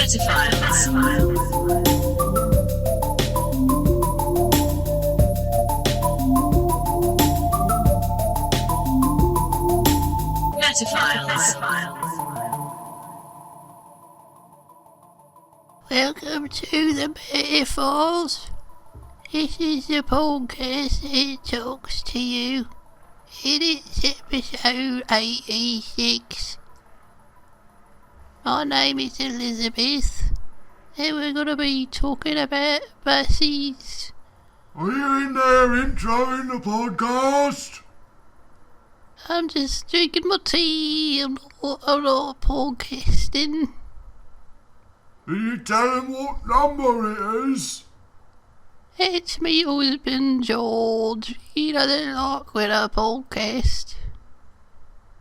Welcome to the Metaphors. This is the podcast that talks to you. It is episode 86. My name is Elizabeth, and we're going to be talking about buses. Are you in there introing the podcast? I'm just drinking my tea. I'm not podcasting. Are you telling what number it is? It's me husband, George. He doesn't like when I podcast.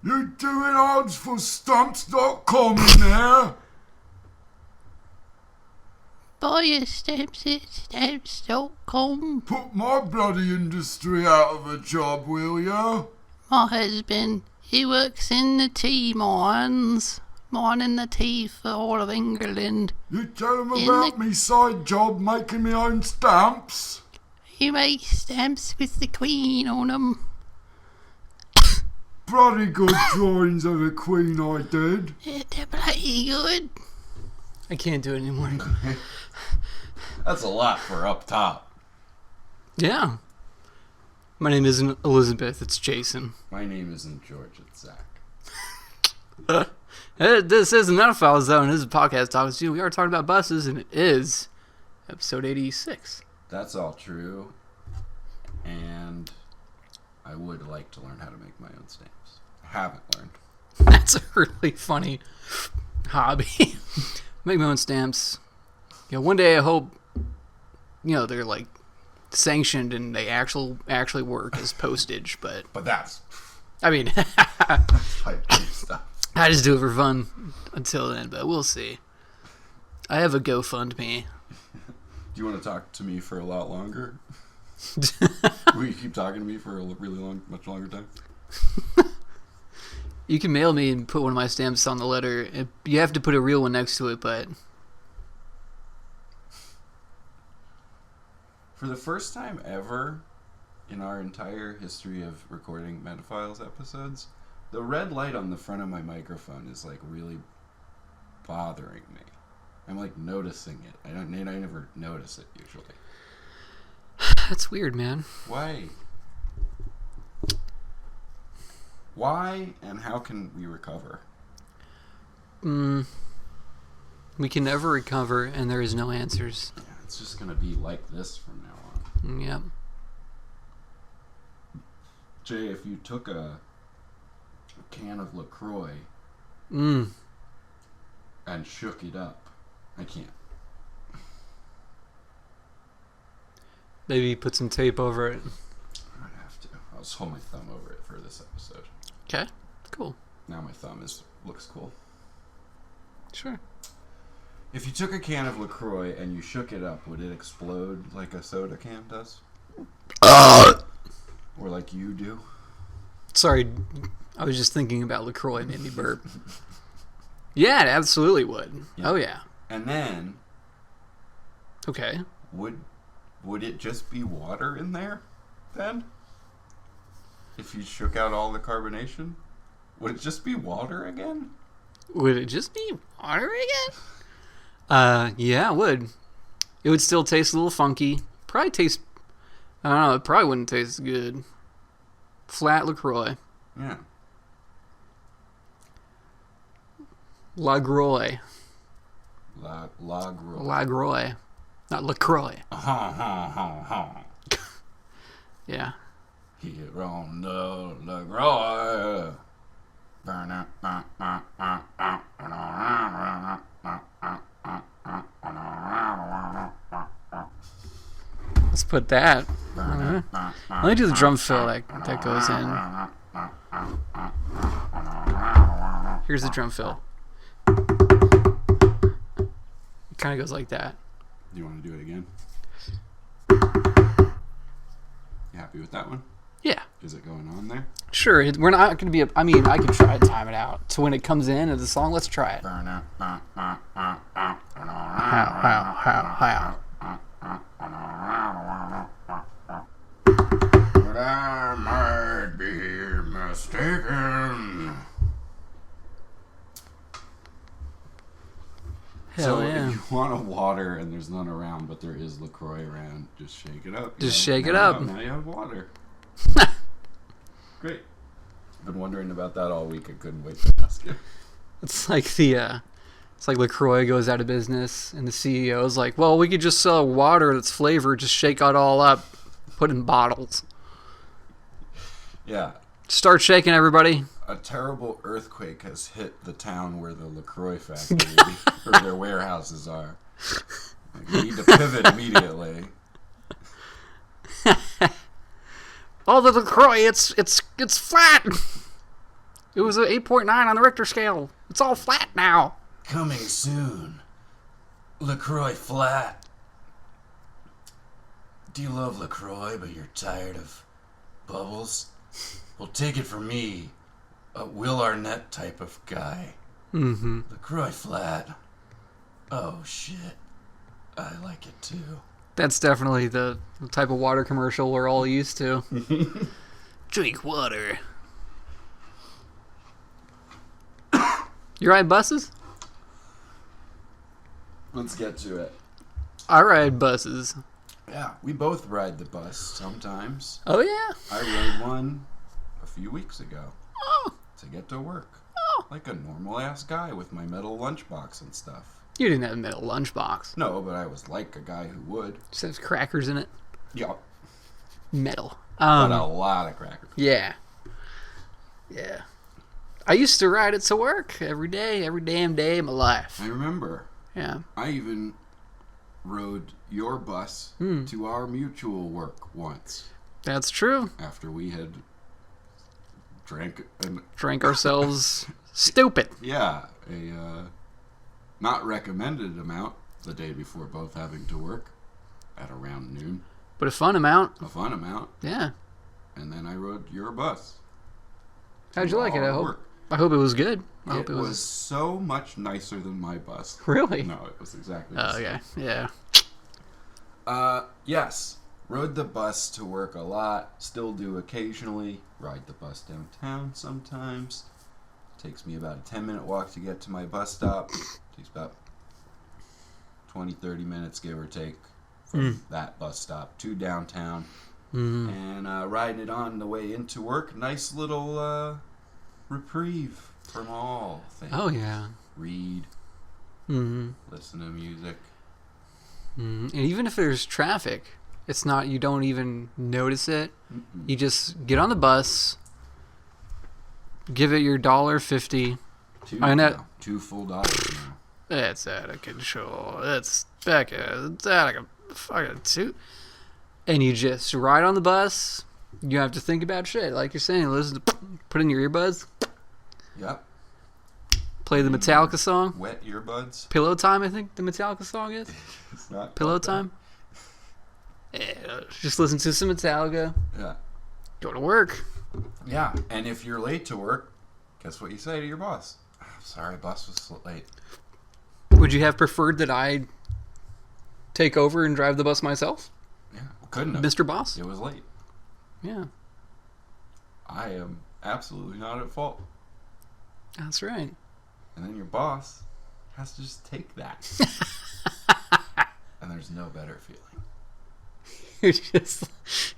You're doing odds for stumps.com in there? Buy your stamps at stamps.com. Put my bloody industry out of a job, will ya? My husband, he works in the tea mines, mining the tea for all of England. You tell him about me side job making my own stamps? He makes stamps with the Queen on them. Bloody good drawings of the Queen I did. They're bloody good. I can't do it anymore. That's a lot for up top. Yeah. My name isn't Elizabeth, it's Jason. My name isn't George, it's Zach. This is Enough File Zone. This is a podcast talking to you. We are talking about buses, and it is episode 86. That's all true. And I would like to learn how to make my own stamps. I haven't learned. That's a really funny hobby. Make my own stamps. You know, one day I hope, they're like sanctioned and they actually work as postage, but that's pipe stuff. I just do it for fun until then, but we'll see. I have a GoFundMe. Do you want to talk to me for a lot longer? Will you keep talking to me for a much longer time? You can mail me and put one of my stamps on the letter. You have to put a real one next to it, but... For the first time ever in our entire history of recording Metaphiles episodes, the red light on the front of my microphone is like really bothering me. I'm like noticing it. I never notice it usually. That's weird, man. Why? Why and how can we recover? We can never recover, and there is no answers. Yeah, it's just gonna be like this from now on. Yep. Jay, if you took a can of LaCroix and shook it up, I can't. Maybe put some tape over it. I'd have to. I'll just hold my thumb over it for this episode. Okay, cool. Now my thumb looks cool. Sure. If you took a can of LaCroix and you shook it up, would it explode like a soda can does? Or like you do? Sorry, I was just thinking about LaCroix. It made me burp. Yeah, it absolutely would. Yeah. Oh, yeah. And then... Okay. Would it just be water in there, then? If you shook out all the carbonation? Would it just be water again? Would it just be water again? Yeah, it would. It would still taste a little funky. Probably taste... I don't know, it probably wouldn't taste good. Flat LaCroix. Yeah. LaGroix. LaGroix. LaGroix. Not LaCroix. Yeah. Here on the LaGroix. Let's put that. Let me do the drum fill that goes in. Here's the drum fill. It kind of goes like that. Do you want to do it again? You happy with that one? Yeah. Is it going on there? Sure. We're not going to be... I mean, I can try to time it out. So when it comes in as a song, let's try it. How? But I might be mistaken. Hell So yeah. if you want a water and there's none around, but there is LaCroix around, just shake it up. Just shake it Now- up. Now you have water. Great. Been wondering about that all week. I couldn't wait to ask you. It's like it's like LaCroix goes out of business and the CEO is like, well, we could just sell water that's flavored, just shake it all up, put in bottles. Yeah. Start shaking, everybody. A terrible earthquake has hit the town where the LaCroix factory or their warehouses are. We need to pivot immediately. Oh, the LaCroix, it's flat. It was an 8.9 on the Richter scale. It's all flat now. Coming soon. LaCroix flat. Do you love LaCroix, but you're tired of bubbles? Well, take it from me, a Will Arnett type of guy. Mm-hmm. LaCroix flat. Oh, shit. I like it too. That's definitely the type of water commercial we're all used to. Drink water. You ride buses? Let's get to it. I ride buses. Yeah, we both ride the bus sometimes. Oh, yeah? I rode one a few weeks ago Oh, to get to work. oh. Like a normal-ass guy with my metal lunchbox and stuff. You didn't have a metal lunchbox. No, but I was like a guy who would. Just has crackers in it. Yeah, Metal. but a lot of crackers. Yeah. Yeah. I used to ride it to work every day, every damn day of my life. I remember. Yeah. I even rode your bus to our mutual work once That's true. after we had drank an Drank ourselves stupid. a not recommended amount the day before both having to work at around noon. But a fun amount. A fun amount. Yeah. And then I rode your bus. How'd you like it? Our I hope it was good. I hope It was so much nicer than my bus. Really? No, it was exactly the Oh, same. okay. Yeah. Yes. Rode the bus to work a lot. Still do occasionally. Ride the bus downtown sometimes. Takes me about a 10-minute walk to get to my bus stop. Takes about 20, 30 minutes, give or take, from that bus stop to downtown. And riding it on the way into work. Nice little reprieve from all things. Oh, yeah. Read. Mm-hmm. Listen to music. And even if there's traffic, it's not, you don't even notice it. You just get on the bus, give it your $1.50. I know. $2 full dollars now. It's out of control. It's back. It's out of fucking suit. And you just ride on the bus. You have to think about shit, like you're saying. Listen, to, put in your earbuds. Yep. Play the Metallica song. Wet earbuds. Pillow Time, I think the Metallica song is. It's not Pillow called that. Time. Yeah, just listen to some Metallica. Yeah. Go to work. Yeah. And if you're late to work, guess what you say to your boss? Sorry, boss was late. Would you have preferred that I take over and drive the bus myself, Yeah. Couldn't have. Mr. Boss? It was late. Yeah, I am absolutely not at fault. that's right. And then your boss has to just take that. And there's no better feeling.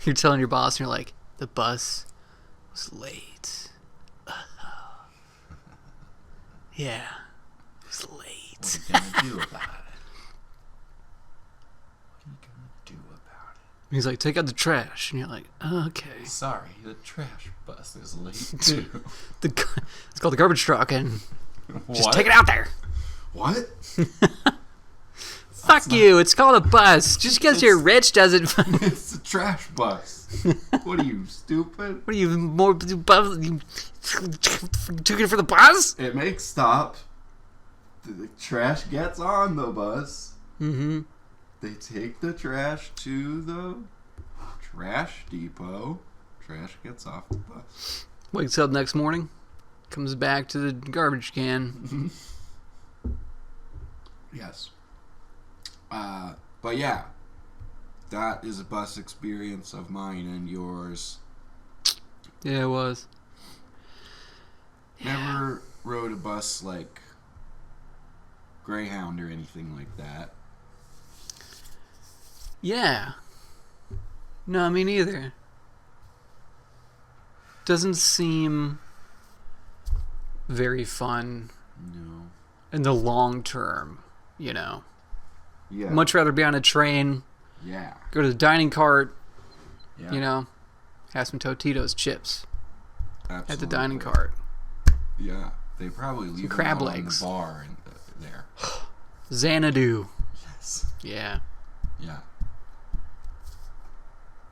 You're telling your boss, and you're like, the bus was late. Yeah, it was late. What are you gonna do about it? What are you gonna do about it? He's like, take out the trash, and you're like, okay. Sorry, the trash bus is late too. It's called the garbage truck, and just What? take it out there. What? Fuck you! It's called a bus. Just because you're rich doesn't. It's the trash bus. What are you, stupid? What are you more? You took it for the bus? It makes stop. The trash gets on the bus. Mm-hmm. They take the trash to the trash depot. Trash gets off the bus. Wakes up next morning, comes back to the garbage can. Yes. But yeah, that is a bus experience of mine and yours. Yeah, it was. Never rode a bus like Greyhound or anything like that. Yeah. No, me neither. Doesn't seem very fun No. in the long term, you know. Yeah. Much rather be on a train, Yeah. go to the dining cart, Yeah. you know, have some Totitos chips Absolutely. at the dining cart. Yeah. They probably leave them crab out on legs. the bar there. Xanadu. Yes. Yeah. Yeah.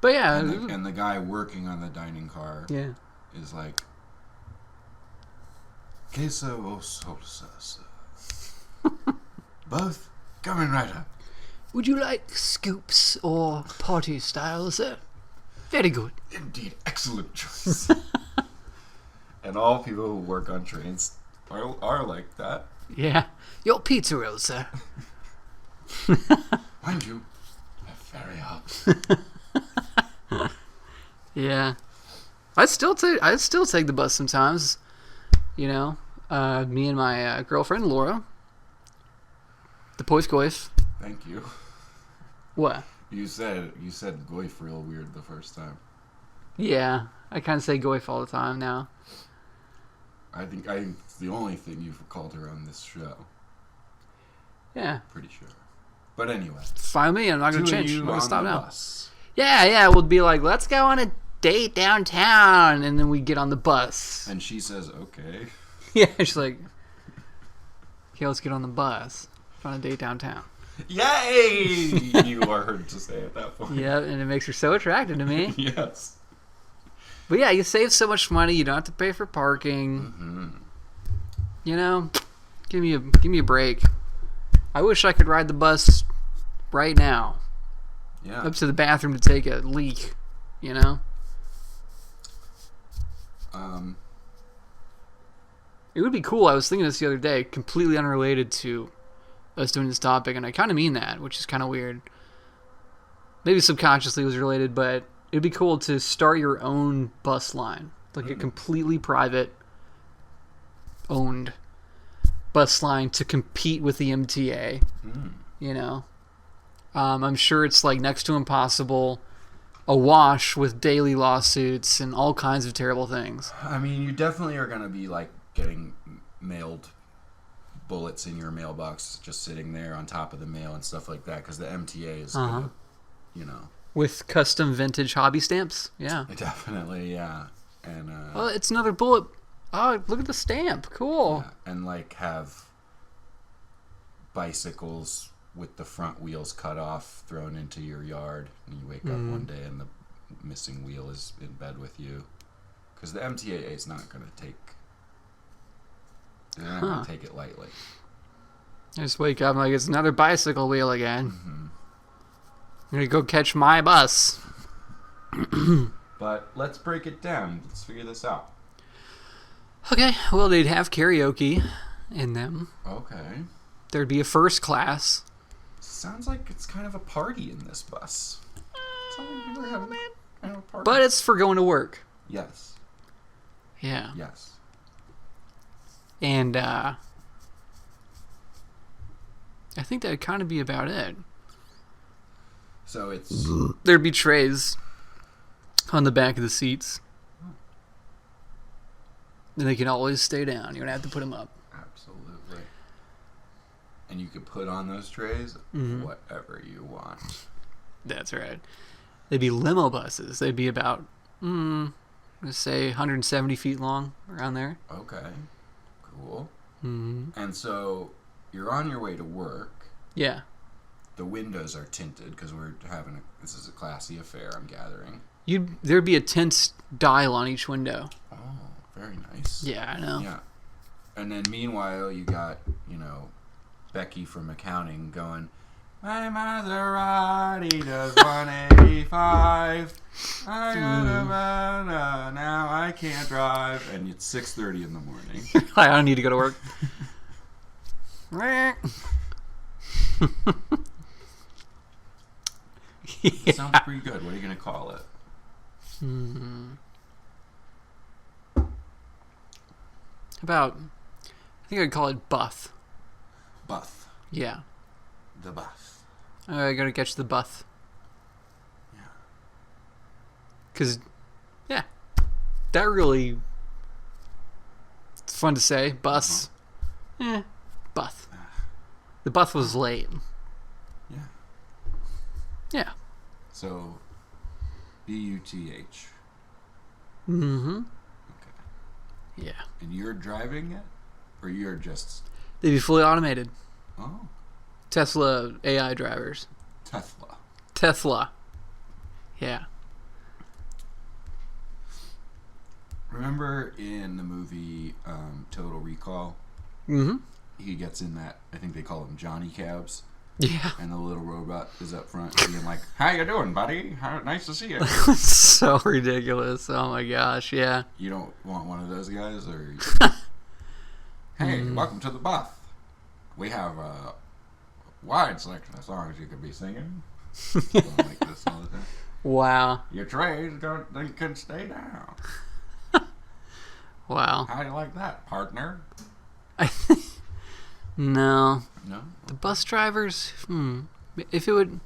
But yeah. And the guy working on the dining car Yeah. is like, queso o salsa. Both coming right up. Would you like scoops or party style, sir? Very good. Indeed, excellent choice. And all people who work on trains are like that. Yeah. Your pizza roll, sir. Mind you, they're very hot. Yeah. I still take the bus sometimes. You know, me and my girlfriend Laura. The Poise Goif. Thank you. What? You said goif real weird the first time. Yeah, I kind of say Goif all the time now. I think it's the only thing you've called her on this show. Yeah. Pretty sure. But anyway. Fine with me. I'm not going to change. I'm You going on to stop the now. bus. Yeah. We'll be like, let's go on a date downtown. And then we get on the bus. And she says, okay. Yeah, she's like, okay, let's get on the bus. On a date downtown. Yay! You are heard to say at that point. Yeah, and it makes her so attracted to me. Yes. But yeah, you save so much money. You don't have to pay for parking. Mm-hmm. You know, give me a break. I wish I could ride the bus right now Yeah. up to the bathroom to take a leak. You know, it would be cool. I was thinking this the other day, completely unrelated to us doing this topic, and I kind of mean that, which is kind of weird. Maybe subconsciously it was related, but it'd be cool to start your own bus line, like a completely private owned bus line to compete with the MTA. You know, I'm sure it's like next to impossible, awash with daily lawsuits and all kinds of terrible things. I mean, you definitely are going to be like getting mailed bullets in your mailbox just sitting there on top of the mail and stuff like that because the MTA is gonna, you know, with custom vintage hobby stamps. Yeah. definitely, yeah. And Oh, it's another bullet. Oh, look at the stamp. Cool. yeah, and like have bicycles with the front wheels cut off thrown into your yard, and you wake up one day and the missing wheel is in bed with you because the MTA is not going to take. They're not going to take it lightly. I just wake up and like, it's another bicycle wheel again. I'm going to go catch my bus. But let's break it down. Let's figure this out. Okay, well, they'd have karaoke in them. Okay. There'd be a first class. Sounds like it's kind of a party in this bus. Sounds like people are having kind of a party. But it's for going to work. Yes. Yeah. Yes. And I think that'd kind of be about it. So it's There'd be trays on the back of the seats. And they can always stay down. You don't have to put them up. absolutely. And you could put on those trays whatever you want. That's right. They'd be limo buses. They'd be about, let's say, 170 feet long, around there. Okay. Cool. Mm-hmm. And so you're on your way to work. Yeah. The windows are tinted because this is a classy affair, I'm gathering. There'd be a tint dial on each window. Oh, very nice. Yeah, I know. Yeah. And then meanwhile, you got, Becky from accounting going, my Maserati does 185. Now I can't drive, and it's 6:30 in the morning. I don't need to go to work. It sounds pretty good. What are you gonna call it? About, I think I'd call it Buff. Buff. Yeah. The Buff. I gotta catch the Buff. Yeah. Because, yeah, that really, it's fun to say. Bus. Buff. The Buff was late. Yeah. Yeah. So, B-U-T-H. Mm-hmm. Okay. Yeah. And you're driving it? Or you're just... They'd be fully automated. Oh. Tesla AI drivers. Tesla. Yeah. Remember in the movie Total Recall? Mm-hmm. He gets in that, I think they call them Johnny Cabs. Yeah. And the little robot is up front being like, "How you doing, buddy? Nice to see you." So ridiculous. Oh my gosh, yeah. You don't want one of those guys? Or hey, welcome to the Buff. We have a wide selection of songs you could be singing. Something like this all the time. Wow. Your trays can stay down. Wow. How do you like that, partner? No. No? The bus drivers, if it would,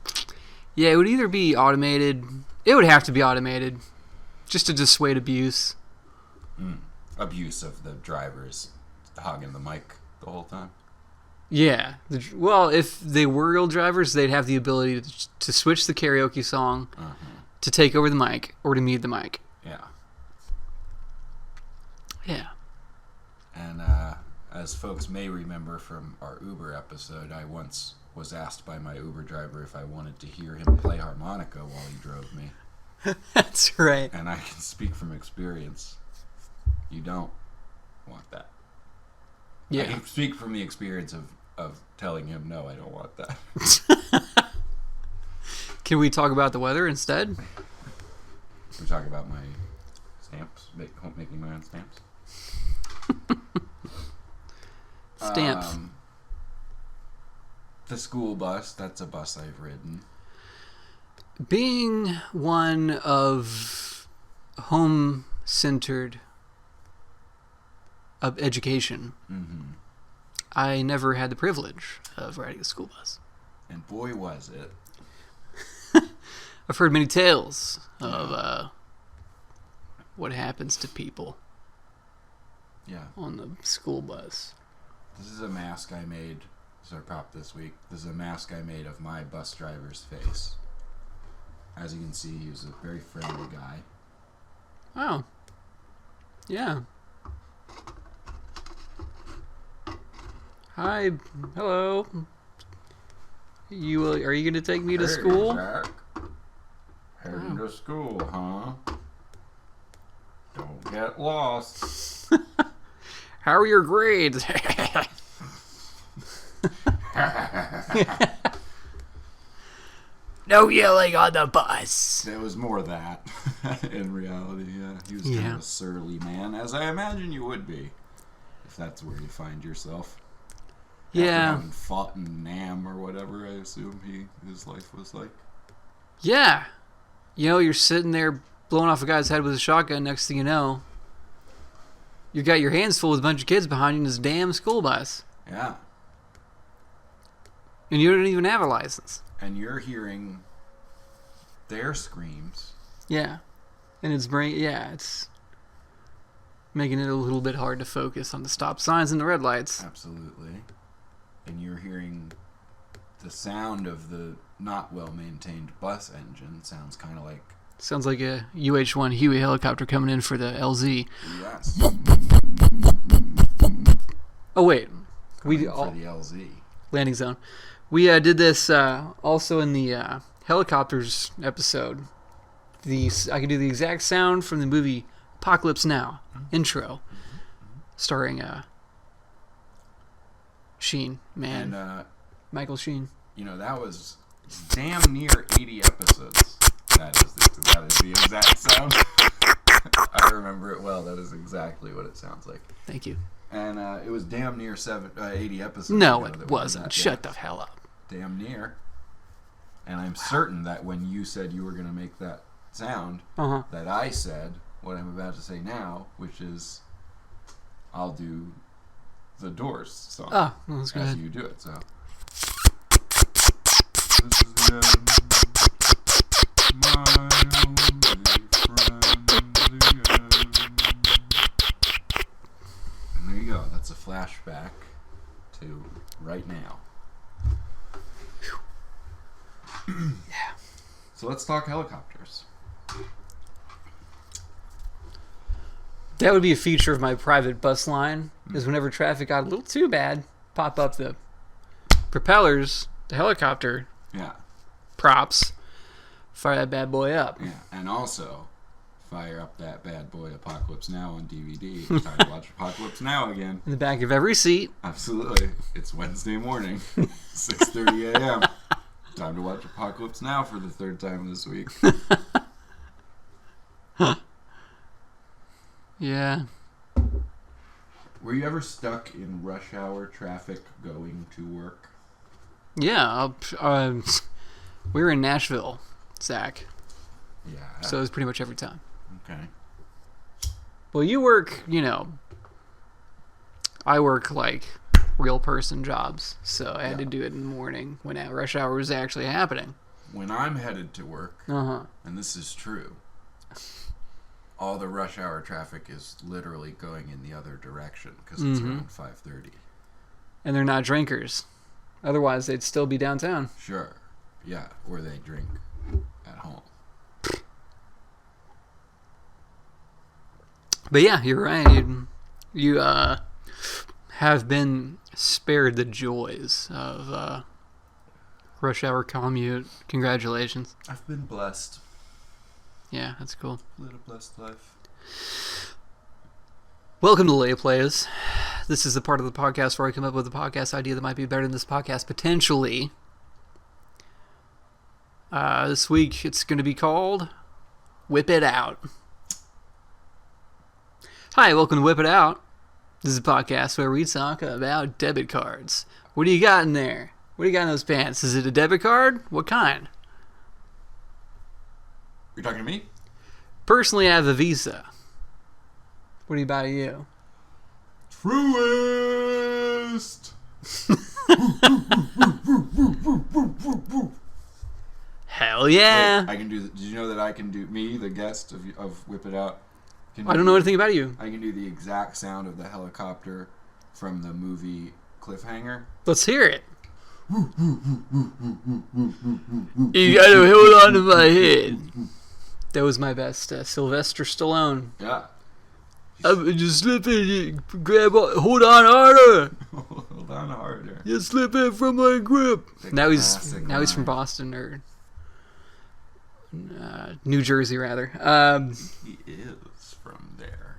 yeah, it would either be automated. It would have to be automated, just to dissuade abuse. Abuse of the drivers hogging the mic the whole time. Yeah. Well, if they were real drivers, they'd have the ability to switch the karaoke song, to take over the mic, or to mute the mic. Yeah. Yeah. And as folks may remember from our Uber episode, I once was asked by my Uber driver if I wanted to hear him play harmonica while he drove me. That's right. And I can speak from experience. You don't want that. Yeah. I can speak from the experience of telling him, no, I don't want that. Can we talk about the weather instead? We talk about my stamps, making my own stamps. Stamps. The school bus, that's a bus I've ridden. Being one of home-centered of education, I never had the privilege of riding a school bus. And boy, was it. I've heard many tales of what happens to people on the school bus. This is a mask I made. This is our prop this week. This is a mask I made of my bus driver's face. As you can see, he was a very friendly guy. Oh. Yeah. Hi. Hello. Are you going to take me to school? Jack. Heading to school, huh? Don't get lost. How are your grades? No yelling on the bus. There was more of that in reality, yeah. He was kind of a surly man, as I imagine you would be, if that's where you find yourself. Yeah. After having fought in Nam or whatever, I assume his life was like. Yeah. You know, you're sitting there blowing off a guy's head with a shotgun. Next thing you know, you got your hands full with a bunch of kids behind you in this damn school bus. Yeah. And you don't even have a license. And you're hearing their screams. Yeah. And it's it's making it a little bit hard to focus on the stop signs and the red lights. Absolutely. And you're hearing the sound of the not well-maintained bus engine. Sounds kind of like... Sounds like a UH-1 Huey helicopter coming in for the LZ. Yes. Oh, wait. For the LZ. Landing zone. We did this also in the helicopters episode. I can do the exact sound from the movie Apocalypse Now intro, starring Sheen, man, and Michael Sheen. You know, that was damn near 80 episodes. That is the exact sound. I remember it well. That is exactly what it sounds like. Thank you. And it was damn near 80 episodes. No, ago that it we did wasn't. that. Shut the hell up. Damn near. And I'm certain that when you said you were going to make that sound, that I said what I'm about to say now, which is, I'll do the Doors song. Oh, well, that's as good. you do it. So. This is the end. My only friend, the end. And there you go. That's a flashback to right now. Yeah. So let's talk helicopters. That would be a feature of my private bus line, is whenever traffic got a little too bad, pop up the propellers, the helicopter Yeah. props, fire that bad boy up. Yeah. And also, fire up that bad boy Apocalypse Now on DVD. It's time to watch Apocalypse Now again. In the back of every seat. Absolutely. It's Wednesday morning, 6:30 a.m. Time to watch Apocalypse Now for the third time this week. Yeah. Were you ever stuck in rush hour traffic going to work? Yeah. We were in Nashville, Zach. Yeah. So it was pretty much every time. Okay. Well, you work, I work like real person jobs. So I had to do it in the morning when rush hour was actually happening. When I'm headed to work, and this is true, all the rush hour traffic is literally going in the other direction because it's around 5:30. And they're not drinkers. Otherwise, they'd still be downtown. Sure. Yeah. Or they drink at home. But yeah, you're right. You have been spared the joys of rush hour commute. Congratulations. I've been blessed. Yeah, that's cool. Little blessed life. Welcome to Lay Plays. This is the part of the podcast where I come up with a podcast idea that might be better than this podcast, potentially. This week, it's going to be called Whip It Out. Hi, welcome to Whip It Out. This is a podcast where we talk about debit cards. What do you got in there? What do you got in those pants? Is it a debit card? What kind? You're talking to me? Personally, I have a Visa. What about you? Truest! Hell yeah! Wait, I can do. Did you know that I can do me, the guest of Whip It Out? I don't know anything about you. I can do the exact sound of the helicopter from the movie Cliffhanger. Let's hear it. You gotta hold on to my head. That was my best Sylvester Stallone. Yeah. I'm just slipping. Hold on harder. Hold on harder. You're slipping from my grip. The Now he's classic from line. Boston or New Jersey rather. He is from there.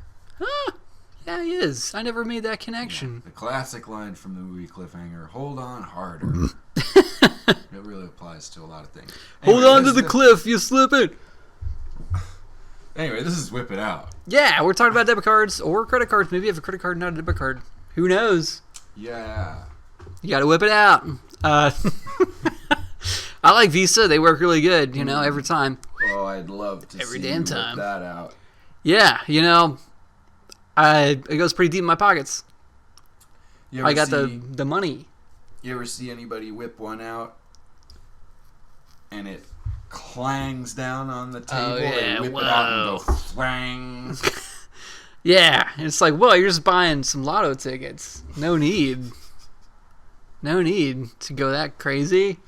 Yeah, he is. I never made that connection. The classic line from the movie Cliffhanger, hold on harder. It really applies to a lot of things. Hold Anyway, on to the cliff. You're slipping. Anyway, this is Whip It Out. Yeah, we're talking about debit cards or credit cards. Maybe you have a credit card, not a debit card. Who knows? Yeah. You got to whip it out. I like Visa. They work really good, every time. Oh, I'd love to Every see damn you time. whip that out. Yeah, it goes pretty deep in my pockets. You ever I got see, the money. You ever see anybody whip one out and it clangs down on the table? Oh, yeah, They whip it out and go flang. Yeah, it's like, well, you're just buying some lotto tickets. No need to go that crazy.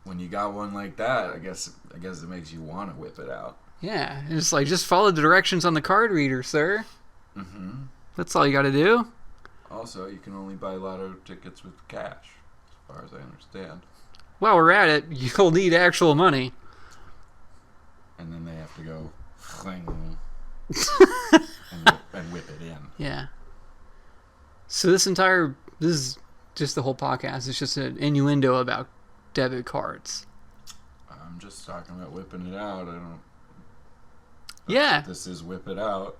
When you got one like that, I guess it makes you want to whip it out. Yeah, it's like, just follow the directions on the card reader, sir. Mm-hmm. That's all you got to do. Also, you can only buy lotto tickets with cash, as far as I understand. While we're at it, you'll need actual money. And then they have to go fling and whip it in. Yeah. So this is just the whole podcast. It's just an innuendo about debit cards. I'm just talking about whipping it out. I don't. Yeah. This is whip it out.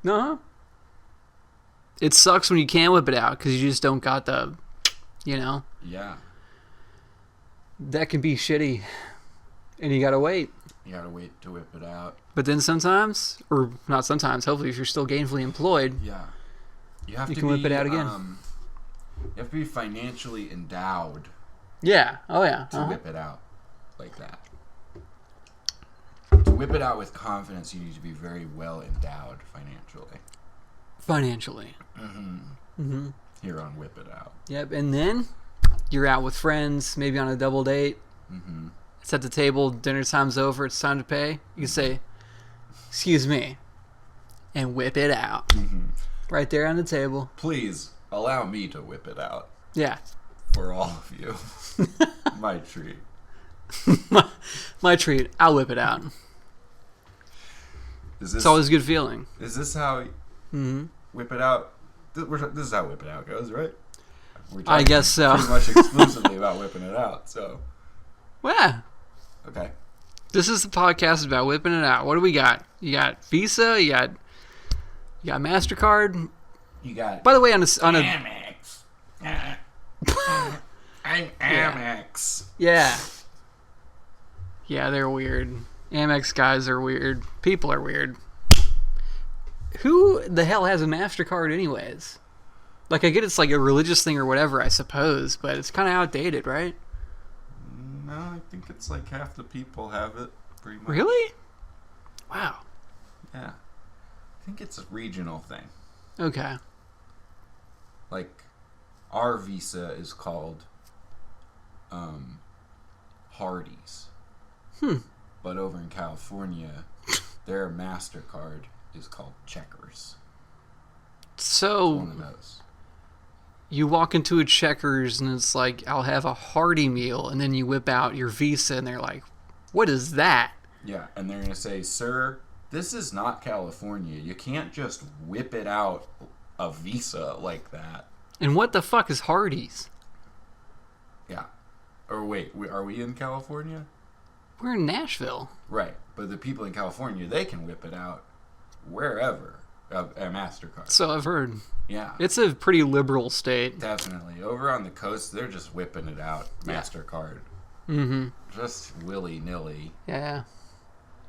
Uh-huh. It sucks when you can't whip it out because you just don't got the, Yeah. That can be shitty. And you gotta wait. You gotta wait to whip it out. But then sometimes, or not sometimes, hopefully if you're still gainfully employed, Yeah. You have you to can whip be, it out again. You have to be financially endowed Yeah. Oh, yeah. to Uh-huh. whip it out like that. To whip it out with confidence, you need to be very well endowed financially. Financially. Here on Whip It Out. Yep. And then you're out with friends, maybe on a double date. It's at the table, dinner time's over, it's time to pay. You can say, excuse me, and whip it out. Right there on the table. Please allow me to whip it out Yeah. for all of you. My treat. My treat. I'll whip it out. It's always a good feeling. Is this how Whip It Out? This is how Whip It Out goes, right? We're I guess so. Pretty much exclusively about whipping it out. So, Well, yeah. okay. This is the podcast about whipping it out. What do we got? You got Visa. You got MasterCard. You got. By the way, on a Amex. I'm Amex. yeah, they're weird. Amex guys are weird. People are weird. Who the hell has a MasterCard anyways? Like, I get it's like a religious thing or whatever, I suppose, but it's kind of outdated, right? No, I think it's like half the people have it, pretty much. Really? Wow. Yeah. I think it's a regional thing. Okay. Like, our Visa is called Hardee's. But over in California, their MasterCard is called Checkers. So One of those. you walk into a Checkers and it's like, I'll have a hearty meal, and then you whip out your Visa and they're like, what is that? Yeah, and they're going to say, sir, this is not California. You can't just whip it out a Visa like that. And what the fuck is Hardee's? Yeah. Or wait, are we in California? We're in Nashville. Right, but the people in California, they can whip it out wherever, a MasterCard. So I've heard. Yeah. It's a pretty liberal state. Definitely. Over on the coast, they're just whipping it out. MasterCard. Mm-hmm. Just willy-nilly. Yeah.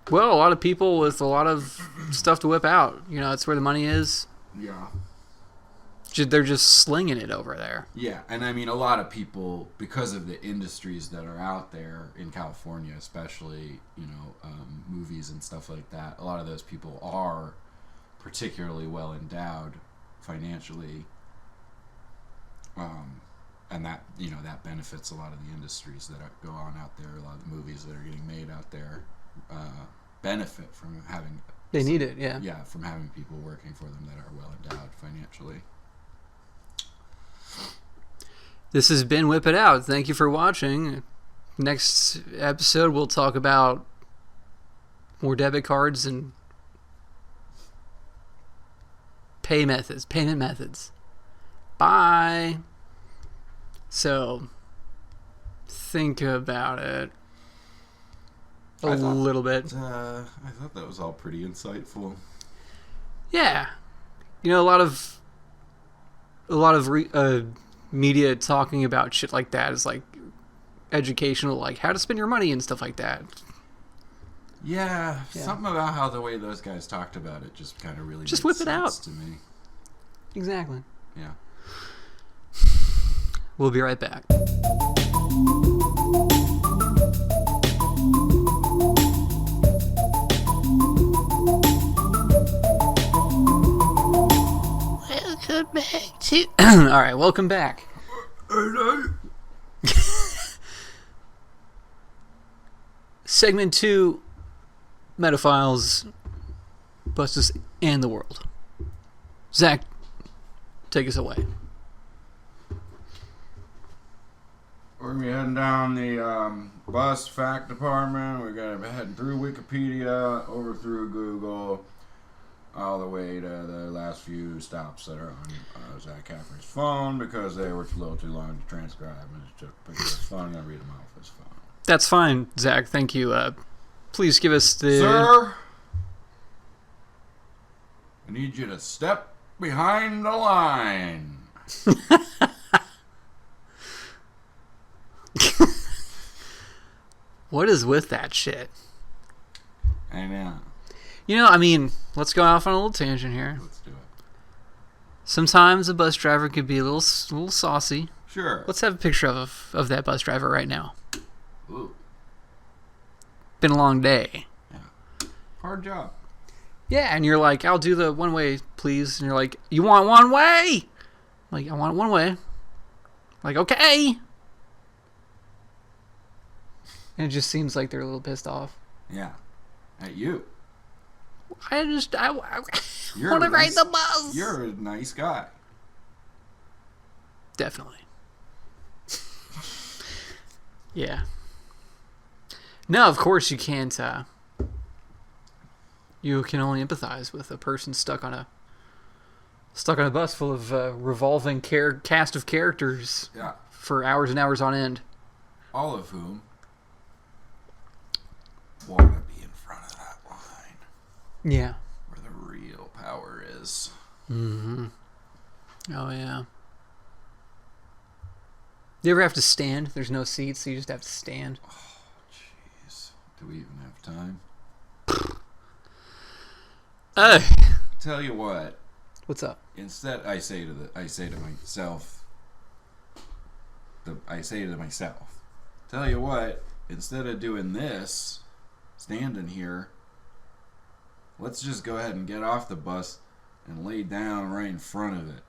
Well, a lot of people with a lot of stuff to whip out. You know, that's where the money is. Yeah. They're just slinging it over there. Yeah, and I mean, a lot of people, because of the industries that are out there in California, especially, movies and stuff like that, a lot of those people are particularly well endowed financially. And that, that benefits a lot of the industries that go on out there. A lot of the movies that are getting made out there benefit from having... They need it, yeah. Yeah, from having people working for them that are well endowed financially. This has been Whip It Out. Thank you for watching. Next episode, we'll talk about more debit cards and payment methods. Bye. So, think about it a little bit. I thought that was all pretty insightful. Yeah. A lot of media talking about shit like that is like educational, like how to spend your money and stuff like that. Yeah, something about how the way those guys talked about it just kind of really just made whip it out sense to me. Exactly. Yeah. We'll be right back. Welcome back to... All right, welcome back. Hello. Segment 2, Metaphiles, Bustus, and the World. Zach, take us away. We're gonna be heading down the bus fact department. We're gonna be heading through Wikipedia, over through Google, all the way to the last few stops that are on Zach Caffrey's phone because they were a little too long to transcribe. And it's just because it's fun to read them off his phone. That's fine, Zach. Thank you. Please give us the... Sir, I need you to step behind the line. What is with that shit? I know. You know, I mean, let's go off on a little tangent here. Let's do it. Sometimes a bus driver could be a little saucy. Sure. Let's have a picture of that bus driver right now. Ooh. Been a long day. Yeah. Hard job. Yeah, and you're like, I'll do the one way, please. And you're like, you want one way? I'm like, I want it one way. I'm like, okay. And it just seems like they're a little pissed off. Yeah. At you. I want to ride the bus. You're a nice guy. Definitely. Yeah. No, of course you can't. You can only empathize with a person stuck on a bus full of revolving cast of characters. Yeah. For hours and hours on end. All of whom want to be in front of that line. Yeah. Where the real power is. Mm-hmm. Oh, yeah. You ever have to stand? There's no seats, so you just have to stand. Oh, jeez. Do we even have time? Tell you what. What's up? Instead, I say to myself. Tell you what. Instead of doing this, standing here, let's just go ahead and get off the bus and lay down right in front of it.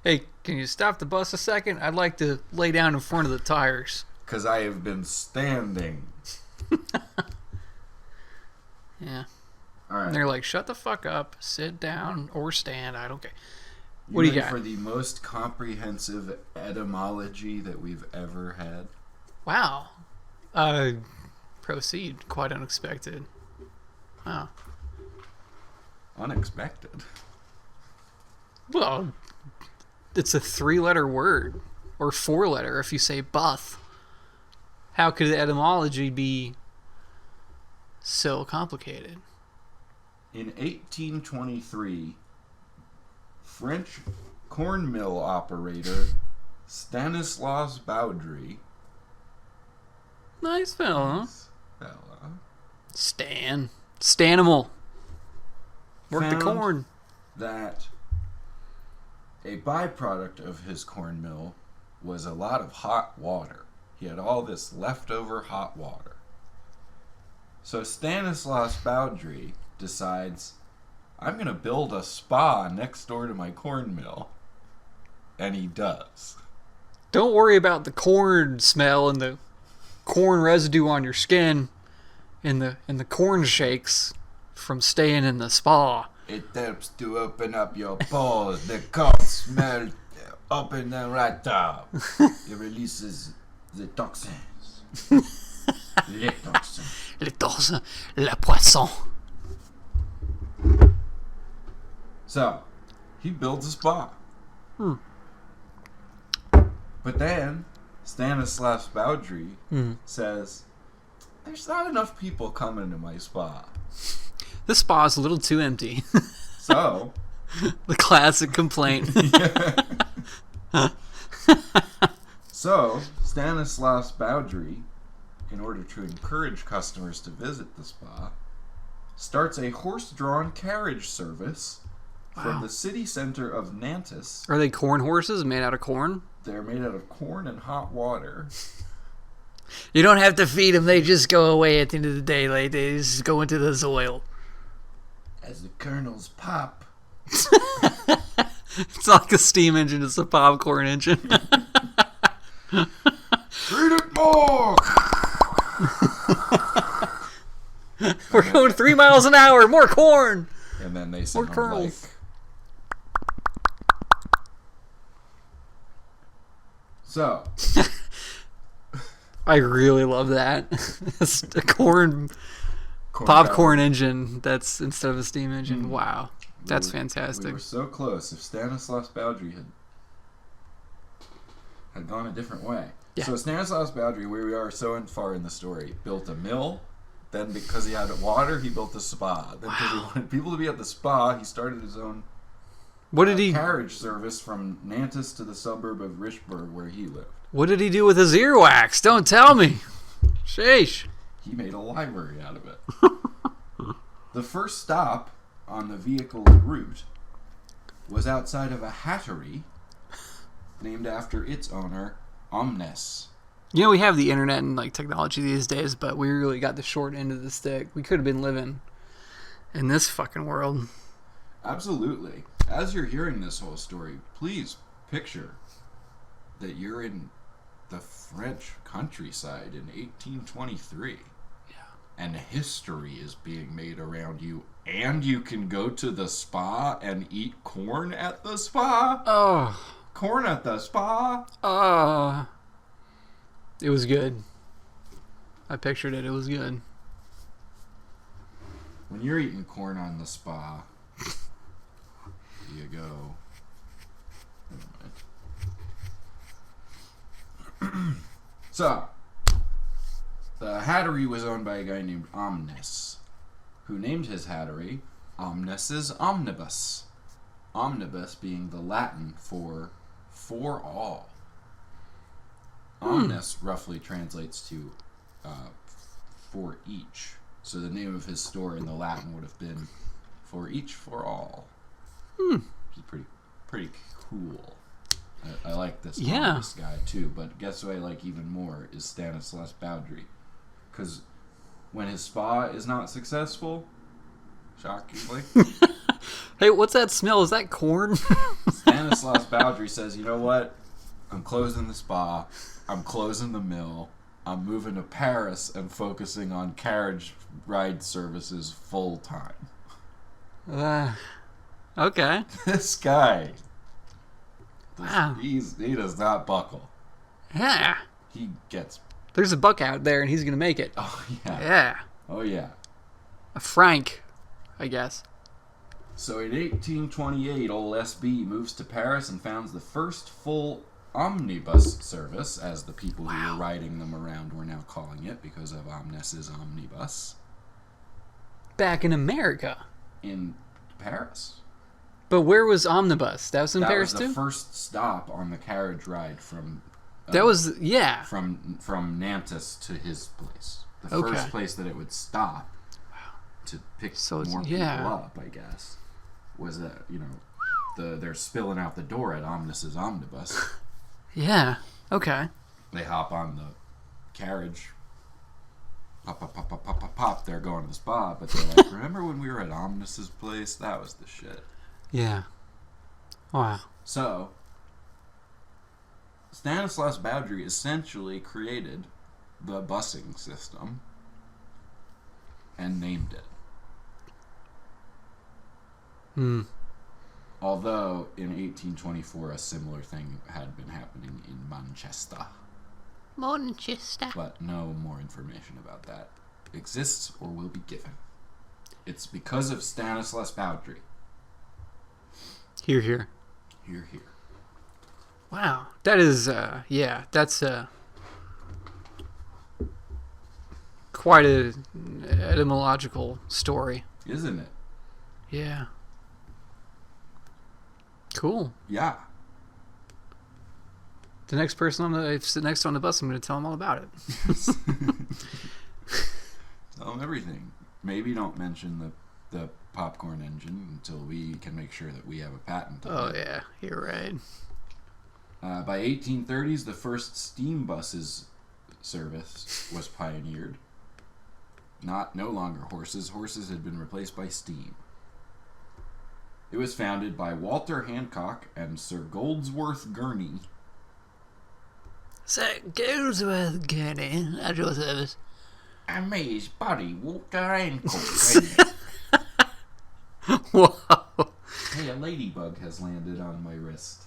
Hey, can you stop the bus a second? I'd like to lay down in front of the tires. Because I have been standing. Yeah. All right. And they're like, shut the fuck up, sit down, or stand. I don't care. You What do you ready got? for the most comprehensive etymology that we've ever had? Wow. Proceed. Quite unexpected. Wow. Unexpected. Well, it's a 3-letter word. Or 4-letter if you say buff. How could the etymology be so complicated? In 1823, French corn mill operator Stanislas Baudry. Nice fella. Fella. Stanimal. Work the Found corn. That a byproduct of his corn mill was a lot of hot water. He had all this leftover hot water. So Stanislas Baudry decides, I'm going to build a spa next door to my corn mill. And he does. Don't worry about the corn smell and the corn residue on your skin and the corn shakes from staying in the spa. It helps to open up your pores. The corn smell open them right up. It releases the toxins. Les toxins. Les toxins, le poisson. So, he builds a spa. But then, Stanislas Baudry says, there's not enough people coming to my spa. This spa is a little too empty. So, The classic complaint. So, Stanislas Baudry, in order to encourage customers to visit the spa, starts a horse-drawn carriage service from the city center of Nantes. Are they corn horses made out of corn? They're made out of corn and hot water. You don't have to feed them. They just go away at the end of the day. Like, they just go into the soil. As the kernels pop. It's like a steam engine. It's a popcorn engine. Feed it more! We're going 3 miles an hour. More corn. And then they sing More kernels. like... So, I really love that. It's a corn popcorn belly. engine that's instead of a steam engine. Wow. That's We fantastic. were so close. If Stanislas Baudry had gone a different way. Yeah. So Stanislaus Boudry, where we are so far in the story, built a mill. Then because he had water, he built a spa. Then because he wanted people to be at the spa, he started his own carriage service from Nantes to the suburb of Richburg, where he lived. What did he do with his earwax? Don't tell me. Sheesh. He made a library out of it. The first stop on the vehicle's route was outside of a hattery named after its owner, Omnes. You know, we have the internet and like technology these days, but we really got the short end of the stick. We could have been living in this fucking world. Absolutely. As you're hearing this whole story, please picture that you're in the French countryside in 1823. Yeah. And history is being made around you, and you can go to the spa and eat corn at the spa. Oh. Corn at the spa. It was good. I pictured it. It was good. When you're eating corn on the spa, you go. So, the hattery was owned by a guy named Omnes, who named his hattery Omnes's Omnibus. Omnibus being the Latin for all. Omnes roughly translates to for each. So the name of his store in the Latin would have been For Each for All. Which is pretty cool. I like this Omnibus guy too, but guess who I like even more is Stanislaus Boudry. Because when his spa is not successful, shockingly, hey, what's that smell? Is that corn? Stanislaus Boudry says, you know what? I'm closing the spa. I'm closing the mill. I'm moving to Paris and focusing on carriage ride services full time. Okay. This guy, Wow. he does not buckle. Yeah. He gets. There's a buck out there, and he's gonna make it. Oh yeah. Yeah. Oh yeah. A Frank, I guess. So in 1828, old SB moves to Paris and founds the first full omnibus service, as the people who were riding them around were now calling it because of Omnes's omnibus. Back in America. In Paris. But where was Omnibus? That was in Paris That was too? the first stop on the carriage ride from... that was, yeah. From Nantes to his place. The Okay. first place that it would stop to pick more people up, I guess, was that, they're spilling out the door at Omnis's omnibus. Yeah. Okay. They hop on the carriage. Pop, pop, pop, pop, pop, pop, pop. They're going to the spa, but they're like, remember when we were at Omnis's place? That was the shit. Yeah. Wow. So, Stanislaus Boudry essentially created the busing system and named it. Although, in 1824, a similar thing had been happening in Manchester. Manchester. But no more information about that exists or will be given. It's because of Stanislaus Boudry. Here. Here. Wow. That is, that's quite a etymological story. Isn't it? Yeah. Cool. Yeah. The next person if I sit next on the bus, I'm going to tell them all about it. Tell them everything. Maybe don't mention the popcorn engine until we can make sure that we have a patent on it. Yeah, you're right. By 1830s, the first steam buses service was pioneered. No longer horses. Horses had been replaced by steam. It was founded by Walter Hancock and Sir Goldsworth Gurney. Sir Goldsworth Gurney, at your service. And me, his buddy, Walter Hancock. Whoa. Hey, a ladybug has landed on my wrist.